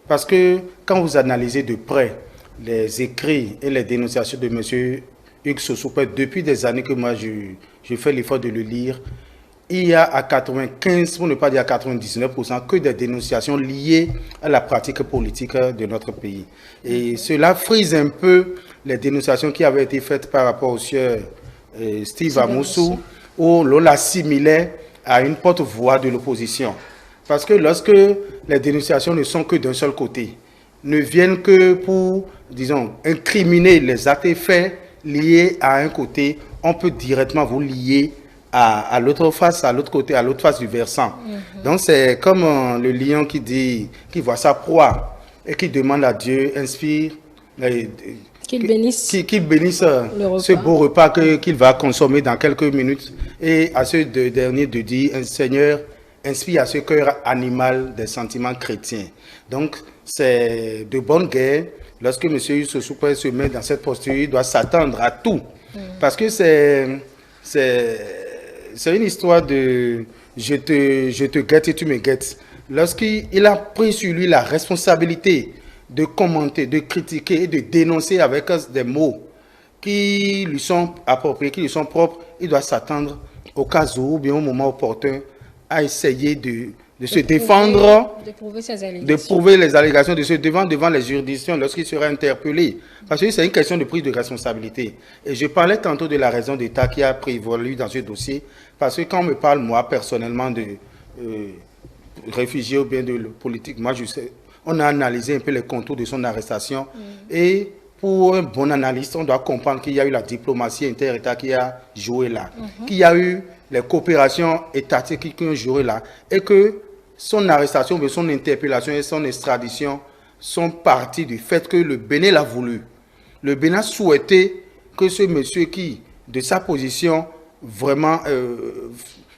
Parce que quand vous analysez de près les écrits et les dénonciations de M. Hugues Sosoukwe, depuis des années que moi je fais l'effort de le lire, il y a à 95, pour ne pas dire à 99%, que des dénonciations liées à la pratique politique de notre pays. Et cela frise un peu les dénonciations qui avaient été faites par rapport au sieur Steve Amoussou, où l'on l'assimilait à une porte-voix de l'opposition. Parce que lorsque les dénonciations ne sont que d'un seul côté, ne viennent que pour, disons, incriminer les actes et faits liés à un côté, on peut directement vous lier à l'autre face, à l'autre côté, à l'autre face du versant. Donc c'est comme le lion qui voit sa proie et qui demande à Dieu, inspire, qu'il bénisse ce beau repas qu'il va consommer dans quelques minutes. Et à ce dernier de dire, Seigneur, inspire à ce cœur animal des sentiments chrétiens. Donc, c'est de bonne guerre. Lorsque M. Sosoukwe se met dans cette posture, il doit s'attendre à tout. Parce que c'est une histoire de je te guette et tu me guettes. Lorsqu'il a pris sur lui la responsabilité de commenter, de critiquer et de dénoncer avec des mots qui lui sont appropriés, qui lui sont propres, il doit s'attendre au cas où, ou bien au moment opportun, à essayer de se défendre, de prouver ses allégations. de prouver les allégations, de se défendre devant les juridictions lorsqu'il sera interpellé. Parce que c'est une question de prise de responsabilité. Et je parlais tantôt de la raison d'État qui a prévalu dans ce dossier, parce que quand on me parle, moi, personnellement, de réfugiés ou bien de politique, moi, je sais, on a analysé un peu les contours de son arrestation. Et pour un bon analyste, on doit comprendre qu'il y a eu la diplomatie inter-État qui a joué là, qu'il y a eu les coopérations étatiques qui ont joué là, et que son arrestation, son interpellation et son extradition sont partis du fait que le Bénin l'a voulu. Le Bénin a souhaité que ce monsieur qui, de sa position, vraiment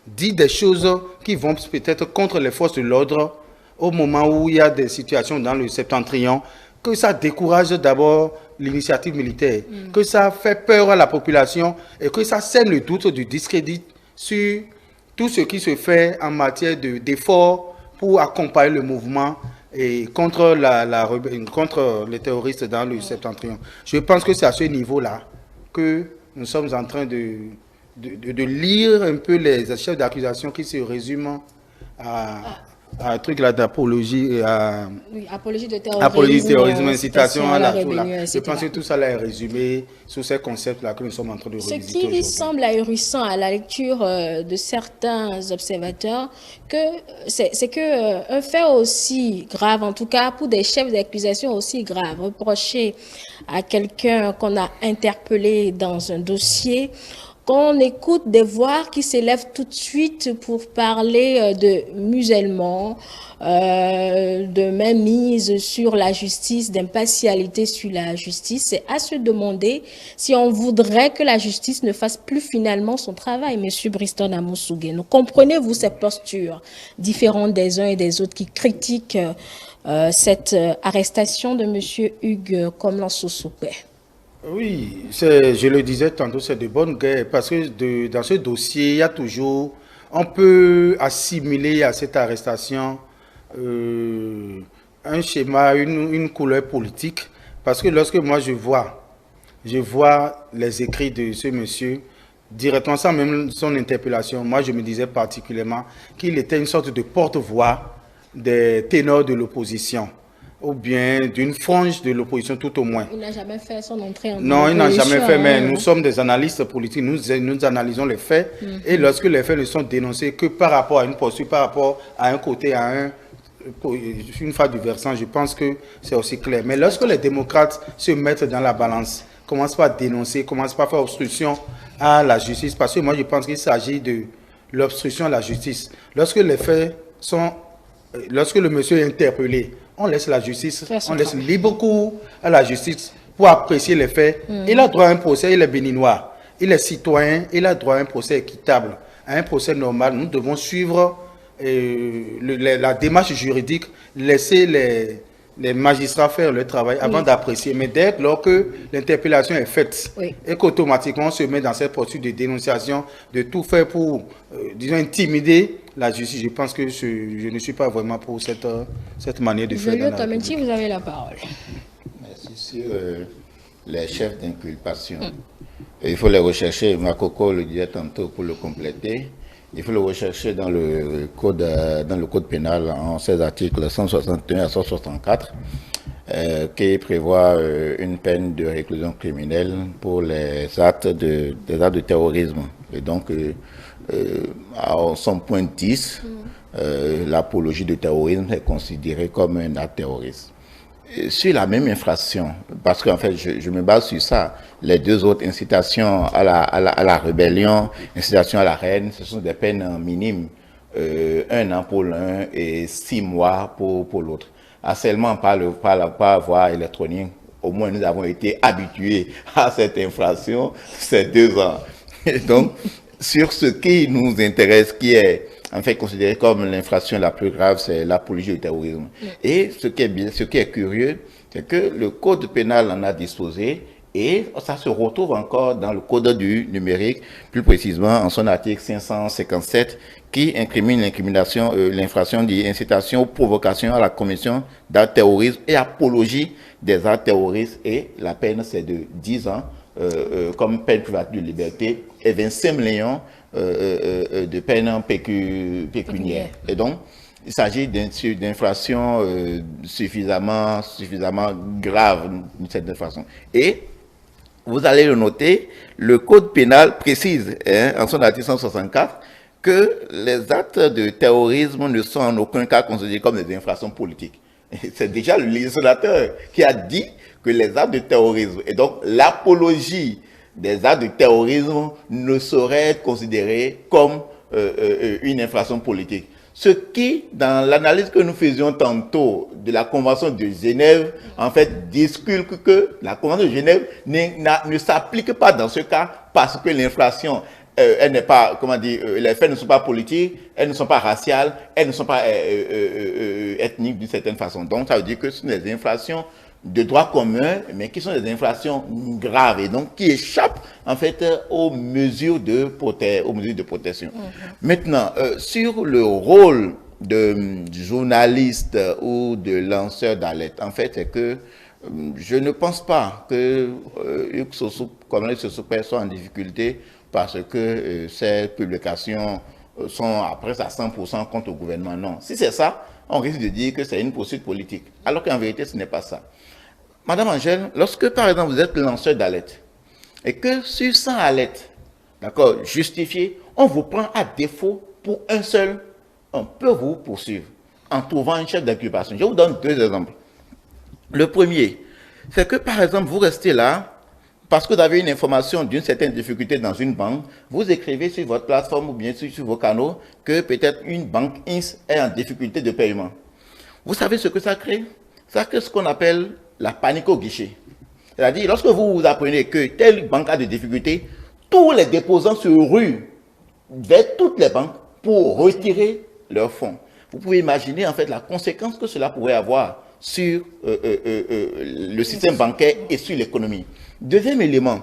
dit des choses qui vont peut-être contre les forces de l'ordre au moment où il y a des situations dans le septentrion, que ça décourage d'abord l'initiative militaire, que ça fait peur à la population et que ça sème le doute du discrédit sur tout ce qui se fait en matière d'efforts pour accompagner le mouvement et contre les terroristes dans le septentrion. Je pense que c'est à ce niveau-là que nous sommes en train de lire un peu les chefs d'accusation qui se résument à un truc là d'apologie, apologie de terrorisme, incitation à la rébellion, Je pense que tout ça là est résumé sous ces concepts-là que nous sommes en train de revisiter aujourd'hui. Ce qui semble ahurissant à la lecture de certains observateurs, c'est que un fait aussi grave, en tout cas pour des chefs d'accusation aussi graves, reprocher à quelqu'un qu'on a interpellé dans un dossier, qu'on écoute des voix qui s'élèvent tout de suite pour parler de musulmans, de mainmise sur la justice, d'impartialité sur la justice, c'est à se demander si on voudrait que la justice ne fasse plus finalement son travail. Monsieur Briston Amoussougé, comprenez-vous ces postures différentes des uns et des autres qui critiquent cette arrestation de monsieur Hugues Komlan-Sossoupé? Oui, je le disais tantôt, c'est de bonne guerre parce que dans ce dossier, il y a toujours, on peut assimiler à cette arrestation un schéma, une couleur politique, parce que lorsque moi je vois les écrits de ce monsieur, directement sans même son interpellation, moi je me disais particulièrement qu'il était une sorte de porte-voix des ténors de l'opposition, ou bien d'une frange de l'opposition tout au moins. Il n'a jamais fait son entrée en Non, il n'a jamais fait, mais nous sommes des analystes politiques, nous analysons les faits, et lorsque les faits ne sont dénoncés que par rapport à une posture, par rapport à un côté, une phase du versant, je pense que c'est aussi clair. Mais lorsque les démocrates se mettent dans la balance, commencent pas à dénoncer, commencent pas à faire obstruction à la justice, parce que moi je pense qu'il s'agit de l'obstruction à la justice. Lorsque les faits sont, lorsque le monsieur est interpellé, on laisse la justice, on laisse libre cours à la justice pour apprécier les faits. Il a droit à un procès, il est béninois, il est citoyen, il a droit à un procès équitable, à un procès normal. Nous devons suivre la démarche juridique, laisser les magistrats faire leur travail avant d'apprécier. Mais dès lors que l'interpellation est faite et qu'automatiquement on se met dans cette posture de dénonciation, de tout faire pour, disons, intimider la justice, je pense que je ne suis pas vraiment pour cette manière de faire. Julio Tometi, vous avez la parole. Merci. Sur les chefs d'inculpation, il faut les rechercher. Makoko le disait tantôt pour le compléter. Il faut le rechercher dans le code pénal en ses articles 161 à 164 qui prévoit une peine de réclusion criminelle pour les actes de terrorisme. Et donc, à son point 10, l'apologie de terrorisme est considérée comme un acte terroriste. Sur la même infraction, parce qu'en fait, je me base sur ça, les deux autres, incitation à la rébellion, incitation à la haine, ce sont des peines minimes, 1 an pour l'un et 6 mois pour l'autre. Harcèlement par voie électronique, au moins nous avons été habitués à cette infraction, c'est 2 ans. Et donc, sur ce qui nous intéresse, qui est en fait considéré comme l'infraction la plus grave, c'est l'apologie du terrorisme. Et ce qui est curieux, c'est que le code pénal en a disposé Et ça se retrouve encore dans le code du numérique, plus précisément en son article 557, qui incrimine l'infraction d'incitation ou provocation à la commission d'actes terroristes et apologie des actes terroristes. Et la peine, c'est de 10 ans comme peine privative de liberté et 25 millions de peine pécuniaire. Et donc, il s'agit d'infractions suffisamment graves d'une certaine façon. Et vous allez le noter, le code pénal précise, en son article 164, que les actes de terrorisme ne sont en aucun cas considérés comme des infractions politiques. C'est déjà le législateur qui a dit que les actes de terrorisme, et donc l'apologie des actes de terrorisme ne saurait être considérée comme une infraction politique. Ce qui, dans l'analyse que nous faisions tantôt de la Convention de Genève, en fait, disculpe que la Convention de Genève ne s'applique pas dans ce cas parce que l'infraction, elle n'est pas, comment dire, les faits ne sont pas politiques, elles ne sont pas raciales, elles ne sont pas ethniques d'une certaine façon. Donc, ça veut dire que ce sont des infractions de droit commun, mais qui sont des infractions graves et donc qui échappent en fait aux mesures de protection. Maintenant, sur le rôle de journaliste ou de lanceur d'alerte, en fait, c'est que je ne pense pas que comme les Sosopé soit en difficulté parce que ces publications sont après à 100% contre le gouvernement. Non. Si c'est ça, on risque de dire que c'est une poursuite politique. Alors qu'en vérité, ce n'est pas ça. Madame Angèle, lorsque par exemple vous êtes lanceur d'alerte et que sur 100 alertes, d'accord, justifiées, on vous prend à défaut pour un seul, on peut vous poursuivre en trouvant un chef d'inculpation. Je vous donne 2 exemples. Le premier, c'est que par exemple vous restez là parce que vous avez une information d'une certaine difficulté dans une banque, vous écrivez sur votre plateforme ou bien sur vos canaux que peut-être une banque INS est en difficulté de paiement. Vous savez ce que ça crée? Ça crée ce qu'on appelle la panique au guichet. C'est-à-dire, lorsque vous apprenez que telle banque a des difficultés, tous les déposants se ruent vers toutes les banques pour retirer leurs fonds. Vous pouvez imaginer en fait la conséquence que cela pourrait avoir sur le système bancaire et sur l'économie. Deuxième élément,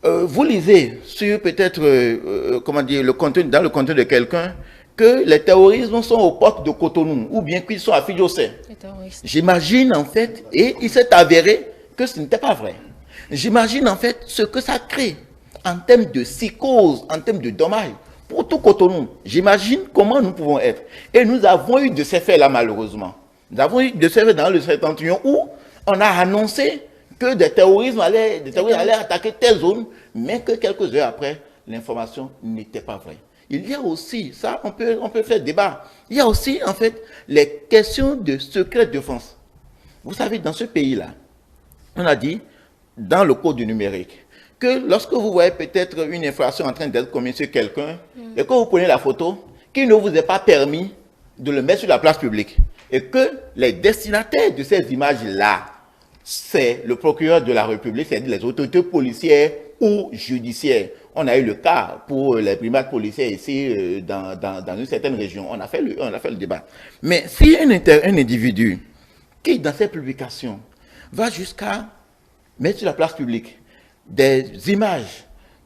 vous lisez sur peut-être, comment dire, dans le contenu de quelqu'un, que les terroristes sont aux portes de Cotonou, ou bien qu'ils sont à Fidjosé. J'imagine en fait, et il s'est avéré que ce n'était pas vrai. J'imagine en fait ce que ça crée en termes de psychose, en termes de dommages pour tout Cotonou. J'imagine comment nous pouvons être. Et nous avons eu de ces faits-là malheureusement. Nous avons eu de ces faits dans le septentrion où on a annoncé que des terroristes allaient attaquer telle zone, mais que quelques heures après, l'information n'était pas vraie. Il y a aussi, ça on peut faire débat, il y a aussi en fait les questions de secret de défense. Vous savez, dans ce pays-là, on a dit, dans le code du numérique, que lorsque vous voyez peut-être une infraction en train d'être commise sur quelqu'un, et que vous prenez la photo, qu'il ne vous est pas permis de le mettre sur la place publique, et que les destinataires de ces images-là, c'est le procureur de la République, c'est-à-dire les autorités policières ou judiciaires. On a eu le cas pour les primates policiers ici dans une certaine région. On a fait le débat. Mais si un individu qui, dans ses publications, va jusqu'à mettre sur la place publique des images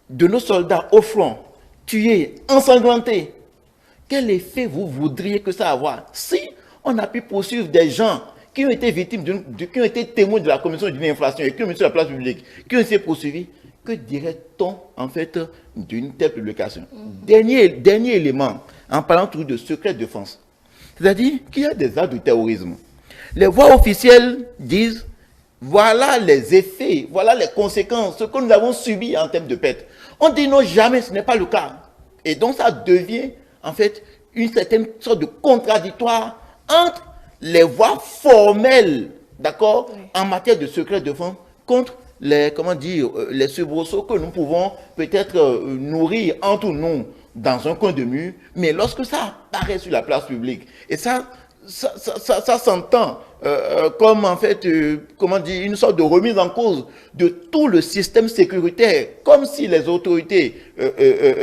de nos soldats au front, tués, ensanglantés, quel effet vous voudriez que ça avoir si on a pu poursuivre des gens qui ont été victimes, qui ont été témoins de la commission d'une infraction et qui ont mis sur la place publique, qui ont été poursuivis? Que dirait-on en fait d'une telle publication? Dernier élément, en parlant toujours de secret de défense, c'est-à-dire qu'il y a des actes de terrorisme. Les voix officielles disent, voilà les effets, voilà les conséquences, ce que nous avons subi en termes de perte. On dit non, jamais, ce n'est pas le cas. Et donc ça devient en fait une certaine sorte de contradictoire entre les voix formelles, d'accord, en matière de secret de défense contre les soubresauts que nous pouvons peut-être nourrir entre nous dans un coin de mur, mais lorsque ça apparaît sur la place publique, et ça s'entend comme en fait, une sorte de remise en cause de tout le système sécuritaire, comme si les autorités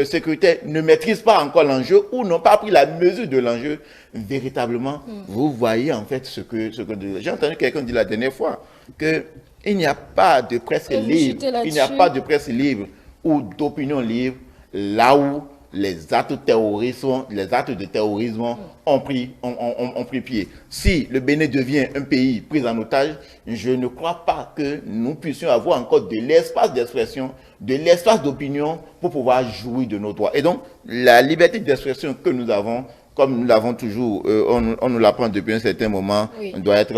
sécuritaires ne maîtrisent pas encore l'enjeu ou n'ont pas pris la mesure de l'enjeu. Véritablement, vous voyez en fait ce que j'ai entendu quelqu'un dire la dernière fois, que Il n'y a pas de presse libre. Il n'y a pas de presse libre ou d'opinion libre là où les actes de terrorisme ont pris pied. Si le Bénin devient un pays pris en otage, je ne crois pas que nous puissions avoir encore de l'espace d'expression, de l'espace d'opinion pour pouvoir jouir de nos droits. Et donc, la liberté d'expression que nous avons, comme nous l'avons toujours, on nous l'apprend depuis un certain moment, oui. Doit être,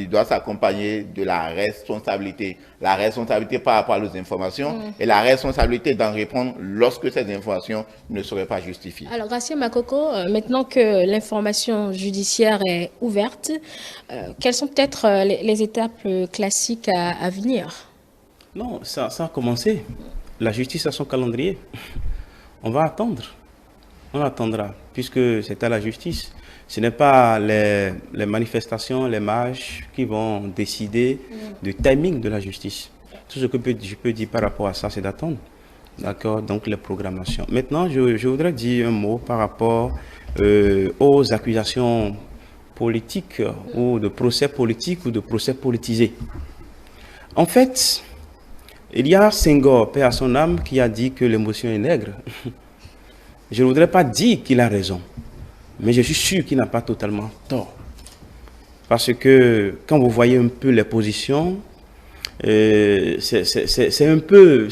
doit s'accompagner de la responsabilité. La responsabilité par rapport aux informations et la responsabilité d'en répondre lorsque ces informations ne seraient pas justifiées. Alors, Gracia Makoko, maintenant que l'information judiciaire est ouverte, quelles sont peut-être les étapes classiques à venir? Non, ça a commencé. La justice a son calendrier. On va attendre. On attendra, puisque c'est à la justice. Ce n'est pas les manifestations, les marches qui vont décider du timing de la justice. Tout ce que je peux dire par rapport à ça, c'est d'attendre. D'accord, donc les programmations. Maintenant, je voudrais dire un mot par rapport aux accusations politiques ou de procès politiques ou de procès politisés. En fait, il y a Senghor, paix à son âme, qui a dit que l'émotion est nègre. Je ne voudrais pas dire qu'il a raison, mais je suis sûr qu'il n'a pas totalement tort. Parce que quand vous voyez un peu les positions, c'est un peu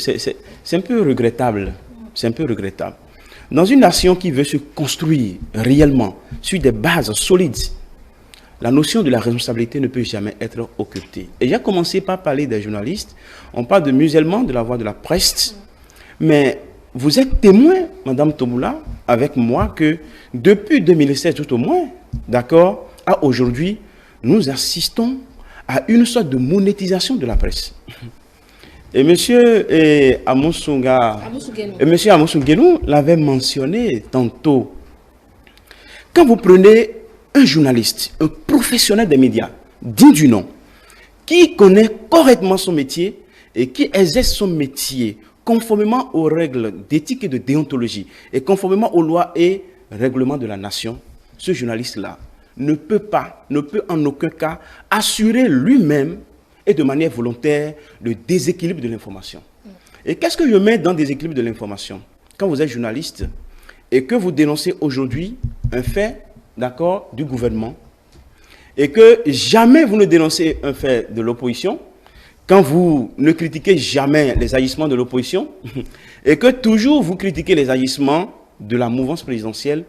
regrettable. C'est un peu regrettable. Dans une nation qui veut se construire réellement sur des bases solides, la notion de la responsabilité ne peut jamais être occultée. Et j'ai commencé par parler des journalistes. On parle de musellement de la voix de la presse, mais vous êtes témoin, Madame Tomoula, avec moi, que depuis 2016 tout au moins, d'accord, à aujourd'hui, nous assistons à une sorte de monétisation de la presse. Et monsieur Amoussou Nguenou l'avait mentionné tantôt. Quand vous prenez un journaliste, un professionnel des médias, digne du nom, qui connaît correctement son métier et qui exerce son métier conformément aux règles d'éthique et de déontologie et conformément aux lois et règlements de la nation, ce journaliste-là ne peut en aucun cas assurer lui-même et de manière volontaire le déséquilibre de l'information. Et qu'est-ce que je mets dans le déséquilibre de l'information? Quand vous êtes journaliste et que vous dénoncez aujourd'hui un fait, d'accord, du gouvernement, et que jamais vous ne dénoncez un fait de l'opposition, quand vous ne critiquez jamais les agissements de l'opposition, et que toujours vous critiquez les agissements de la mouvance présidentielle,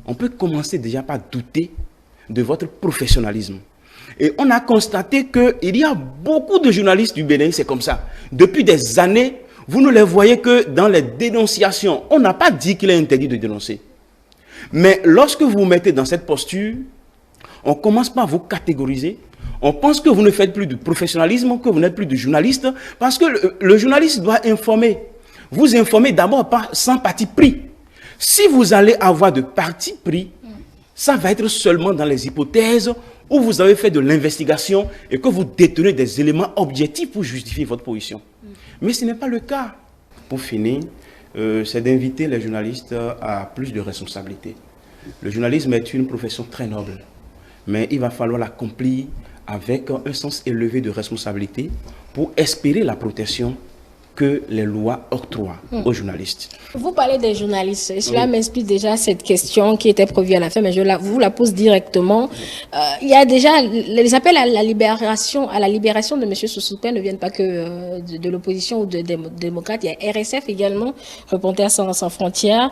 on peut commencer déjà par douter de votre professionnalisme. Et on a constaté qu'il y a beaucoup de journalistes du Bénin, c'est comme ça. Depuis des années, vous ne les voyez que dans les dénonciations. On n'a pas dit qu'il est interdit de dénoncer. Mais lorsque vous vous mettez dans cette posture, on commence par vous catégoriser. On pense que vous ne faites plus du professionnalisme, que vous n'êtes plus du journaliste, parce que le journaliste doit informer. Vous informez d'abord sans parti pris. Si vous allez avoir de parti pris, ça va être seulement dans les hypothèses où vous avez fait de l'investigation et que vous détenez des éléments objectifs pour justifier votre position. Mais ce n'est pas le cas. Pour finir, c'est d'inviter les journalistes à plus de responsabilité. Le journalisme est une profession très noble, mais il va falloir l'accomplir avec un sens élevé de responsabilité pour espérer la protection que les lois octroient aux journalistes. Vous parlez des journalistes, et cela m'inspire déjà cette question qui était prévue à la fin, mais je vous la pose directement. Il y a déjà, les appels à la libération de M. Soussoupin ne viennent pas que de l'opposition ou des démocrates. Il y a RSF également, Reporters sans frontières,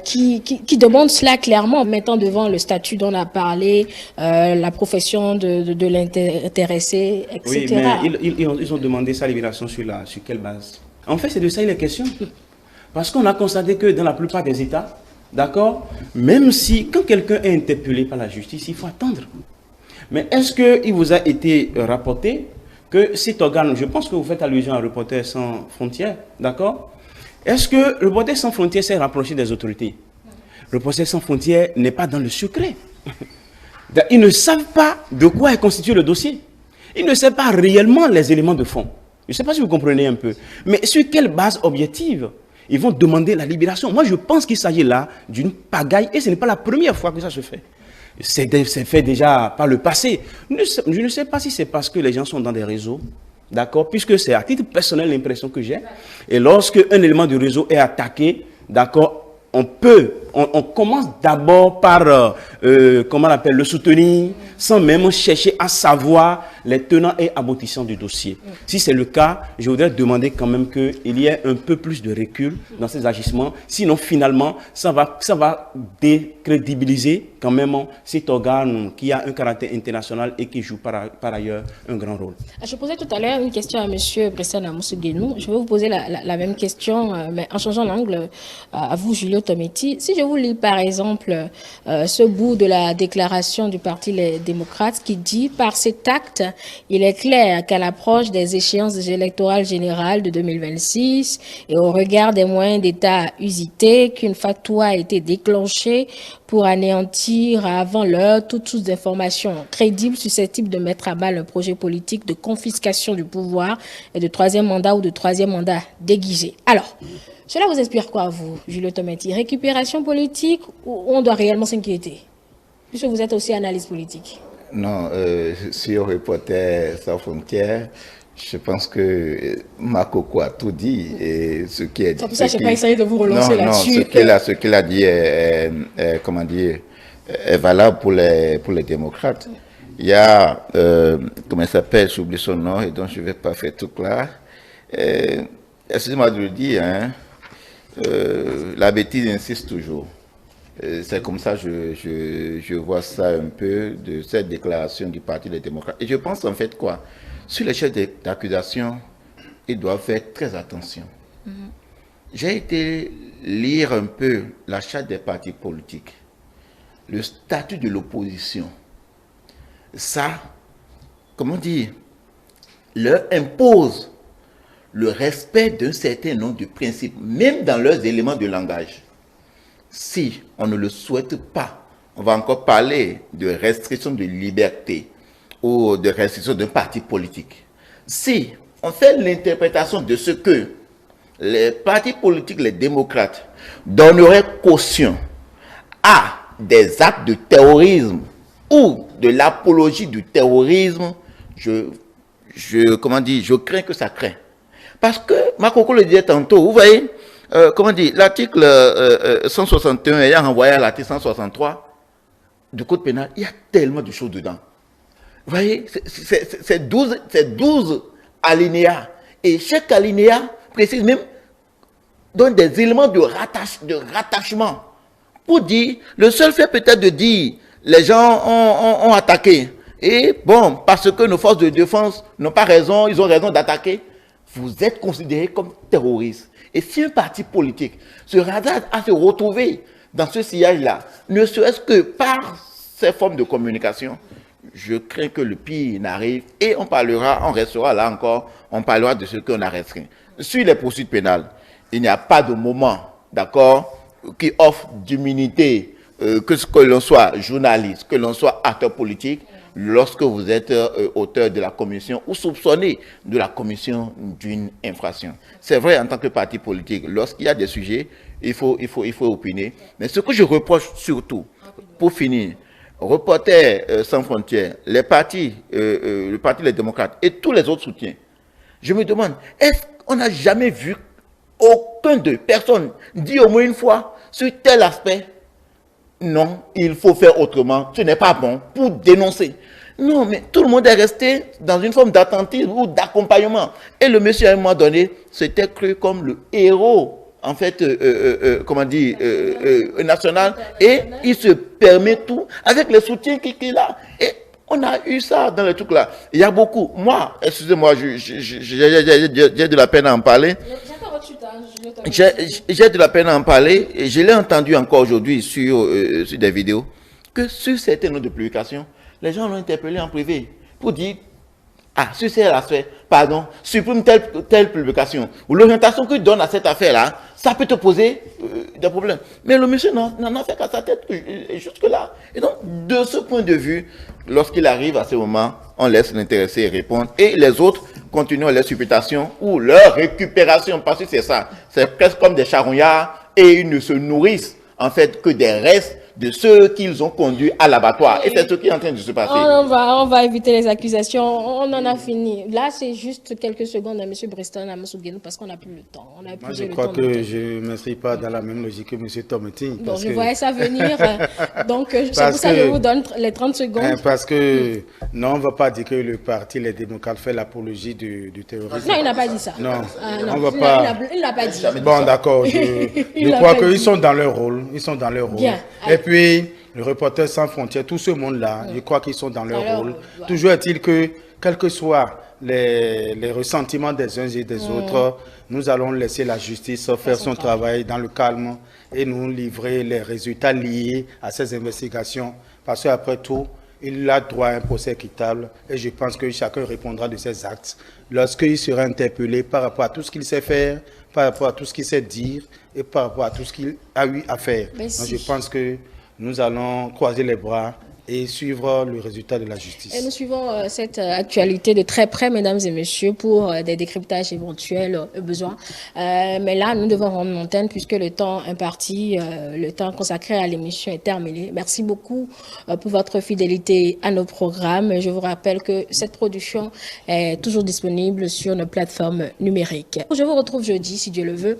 qui demande cela clairement, en mettant devant le statut dont on a parlé, la profession de l'intéressé, etc. Oui, mais ils ont demandé sa libération sur quelle base? En fait, c'est de ça il est question. Parce qu'on a constaté que dans la plupart des États, d'accord, même si, quand quelqu'un est interpellé par la justice, il faut attendre. Mais est-ce qu'il vous a été rapporté que cet organe, je pense que vous faites allusion à Reporters sans frontières, d'accord? Est-ce que Reporters sans frontières s'est rapproché des autorités? Reporters sans frontières n'est pas dans le secret. Ils ne savent pas de quoi est constitué le dossier. Ils ne savent pas réellement les éléments de fond. Je ne sais pas si vous comprenez un peu. Mais sur quelle base objective ils vont demander la libération? Moi, je pense qu'il s'agit là d'une pagaille et ce n'est pas la première fois que ça se fait. c'est fait déjà par le passé. Je ne sais pas si c'est parce que les gens sont dans des réseaux, d'accord, puisque c'est à titre personnel l'impression que j'ai. Et lorsque un élément du réseau est attaqué, d'accord, on commence d'abord par, comment on appelle, le soutenir, sans même chercher à savoir les tenants et aboutissants du dossier. Si c'est le cas, je voudrais demander quand même qu'il y ait un peu plus de recul dans ces agissements. Sinon, finalement, ça va décrédibiliser quand même cet organe qui a un caractère international et qui joue par ailleurs un grand rôle. Je posais tout à l'heure une question à M. Bressan Amoussou-Guénou. Je vais vous poser la même question, mais en changeant l'angle, à vous, Julio Tometi. Si je vous lis, par exemple, ce bout de la déclaration du Parti Les Démocrates qui dit « Par cet acte, il est clair qu'à l'approche des échéances électorales générales de 2026 et au regard des moyens d'État usités, qu'une fatwa a été déclenchée pour anéantir avant l'heure toute source d'informations crédibles susceptibles de mettre à mal un projet politique de confiscation du pouvoir et de troisième mandat ou de troisième mandat déguisé. » Alors, cela vous inspire quoi, vous, Julio Tometi? Récupération politique ou on doit réellement s'inquiéter? Puisque vous êtes aussi analyste politique. Non, sur Reporters sans frontières, je pense que Makoko a tout dit. Et ce qui est, c'est pour ça que je n'ai pas essayé de vous relancer là-dessus. Non, ce qu'il a dit comment dire, est valable pour les démocrates. Il y a, comment il s'appelle, j'oublie son nom, et donc je ne vais pas faire tout là. Excusez-moi de le dire, hein, la bêtise insiste toujours. C'est comme ça que je vois ça un peu de cette déclaration du Parti des démocrates. Et je pense en fait quoi? Sur les chefs d'accusation, ils doivent faire très attention. J'ai été lire un peu la charte des partis politiques, le statut de l'opposition. Ça, comment dire, leur impose le respect d'un certain nombre de principes, même dans leurs éléments de langage. Si on ne le souhaite pas, on va encore parler de restriction de liberté ou de restriction d'un parti politique. Si on fait l'interprétation de ce que les partis politiques, les démocrates, donneraient caution à des actes de terrorisme ou de l'apologie du terrorisme, comment dire, je crains que ça craint. Parce que, Makoko le disait tantôt, vous voyez, comment dire, l'article 161 ayant renvoyé à l'article 163 du Code pénal, il y a tellement de choses dedans. Vous voyez, c'est 12 alinéas. Et chaque alinéa précise même, donne des éléments de rattachement. Pour dire, le seul fait peut-être de dire, les gens ont attaqué. Et bon, parce que nos forces de défense n'ont pas raison, ils ont raison d'attaquer. Vous êtes considéré comme terroriste. Et si un parti politique se hasarde à se retrouver dans ce sillage-là, ne serait-ce que par ces formes de communication, je crains que le pire n'arrive et on restera là encore, on parlera de ce qu'on a restreint. Sur les poursuites pénales, il n'y a pas de moment, d'accord, qui offre d'immunité, que l'on soit journaliste, que l'on soit acteur politique, lorsque vous êtes auteur de la commission ou soupçonné de la commission d'une infraction. C'est vrai en tant que parti politique, lorsqu'il y a des sujets, il faut opiner. Mais ce que je reproche surtout, pour finir, Reporters sans frontières, le Parti Les Démocrates et tous les autres soutiens, je me demande, est-ce qu'on n'a jamais vu aucun de personne dire au moins une fois sur tel aspect? Non, il faut faire autrement, ce n'est pas bon, pour dénoncer. Non, mais tout le monde est resté dans une forme d'attentisme ou d'accompagnement. Et le monsieur, à un moment donné, s'était cru comme le héros, en fait, comment dire, national. Et il se permet tout avec les soutiens qu'il a. Et on a eu ça dans le truc là. Il y a beaucoup. Moi, excusez-moi, j'ai de la peine à en parler. J'ai de la peine à en parler et je l'ai entendu encore aujourd'hui sur des vidéos que sur certaines notes de publication, les gens l'ont interpellé en privé pour dire sur cette affaire, pardon, supprime telle publication ou l'orientation que tu donnes à cette affaire-là, ça peut te poser des problèmes. Mais le monsieur n'en a fait qu'à sa tête jusque-là. Et donc, de ce point de vue, lorsqu'il arrive à ce moment, on laisse l'intéressé répondre et les autres continuent leur supputation ou leur récupération, parce que c'est ça. C'est presque comme des charognards et ils ne se nourrissent en fait que des restes de ceux qu'ils ont conduits à l'abattoir. Et c'est ce qui est en train de se passer. On va éviter les accusations. On en a fini. Là, c'est juste quelques secondes à M. Breston, à M. Guénou, parce qu'on n'a plus le temps. On a Moi, je crois que je ne m'inscris pas dans la même logique que M. Tometti. Bon, je voyais ça venir. Donc, c'est pour ça que je vous donne les 30 secondes. Parce que, non, on ne va pas dire que le parti Les Démocrates fait l'apologie du terrorisme. Non, il n'a pas dit ça. Non, non, on va pas... Il n'a pas dit. Bon, d'accord. Je crois qu'ils sont dans leur rôle. Ils sont dans leur rôle. Bien. Et puis, le Reporters sans frontières, tout ce monde-là, je crois qu'ils sont dans leur rôle. Toujours est-il que, quels que soient les ressentiments des uns et des autres, nous allons laisser la justice faire son travail dans le calme et nous livrer les résultats liés à ces investigations. Parce qu'après tout, il a droit à un procès équitable et je pense que chacun répondra de ses actes lorsqu'il sera interpellé par rapport à tout ce qu'il sait faire, par rapport à tout ce qu'il sait dire et par rapport à tout ce qu'il a eu à faire. Donc je pense que nous allons croiser les bras et suivre le résultat de la justice. Et nous suivons cette actualité de très près, mesdames et messieurs, pour des décryptages éventuels besoins. Mais là, nous devons rendre l'antenne puisque le temps imparti, le temps consacré à l'émission est terminé. Merci beaucoup pour votre fidélité à nos programmes. Je vous rappelle que cette production est toujours disponible sur nos plateformes numériques. Je vous retrouve jeudi, si Dieu le veut,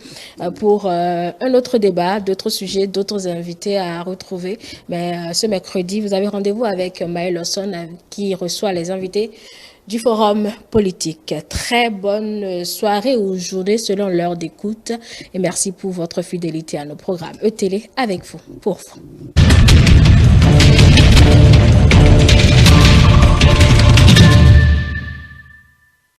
pour un autre débat, d'autres sujets, d'autres invités à retrouver. Mais ce mercredi, vous avez rendez-vous avec Maël Lawson qui reçoit les invités du forum politique. Très bonne soirée ou journée selon l'heure d'écoute et merci pour votre fidélité à nos programmes. E-Télé avec vous, pour vous.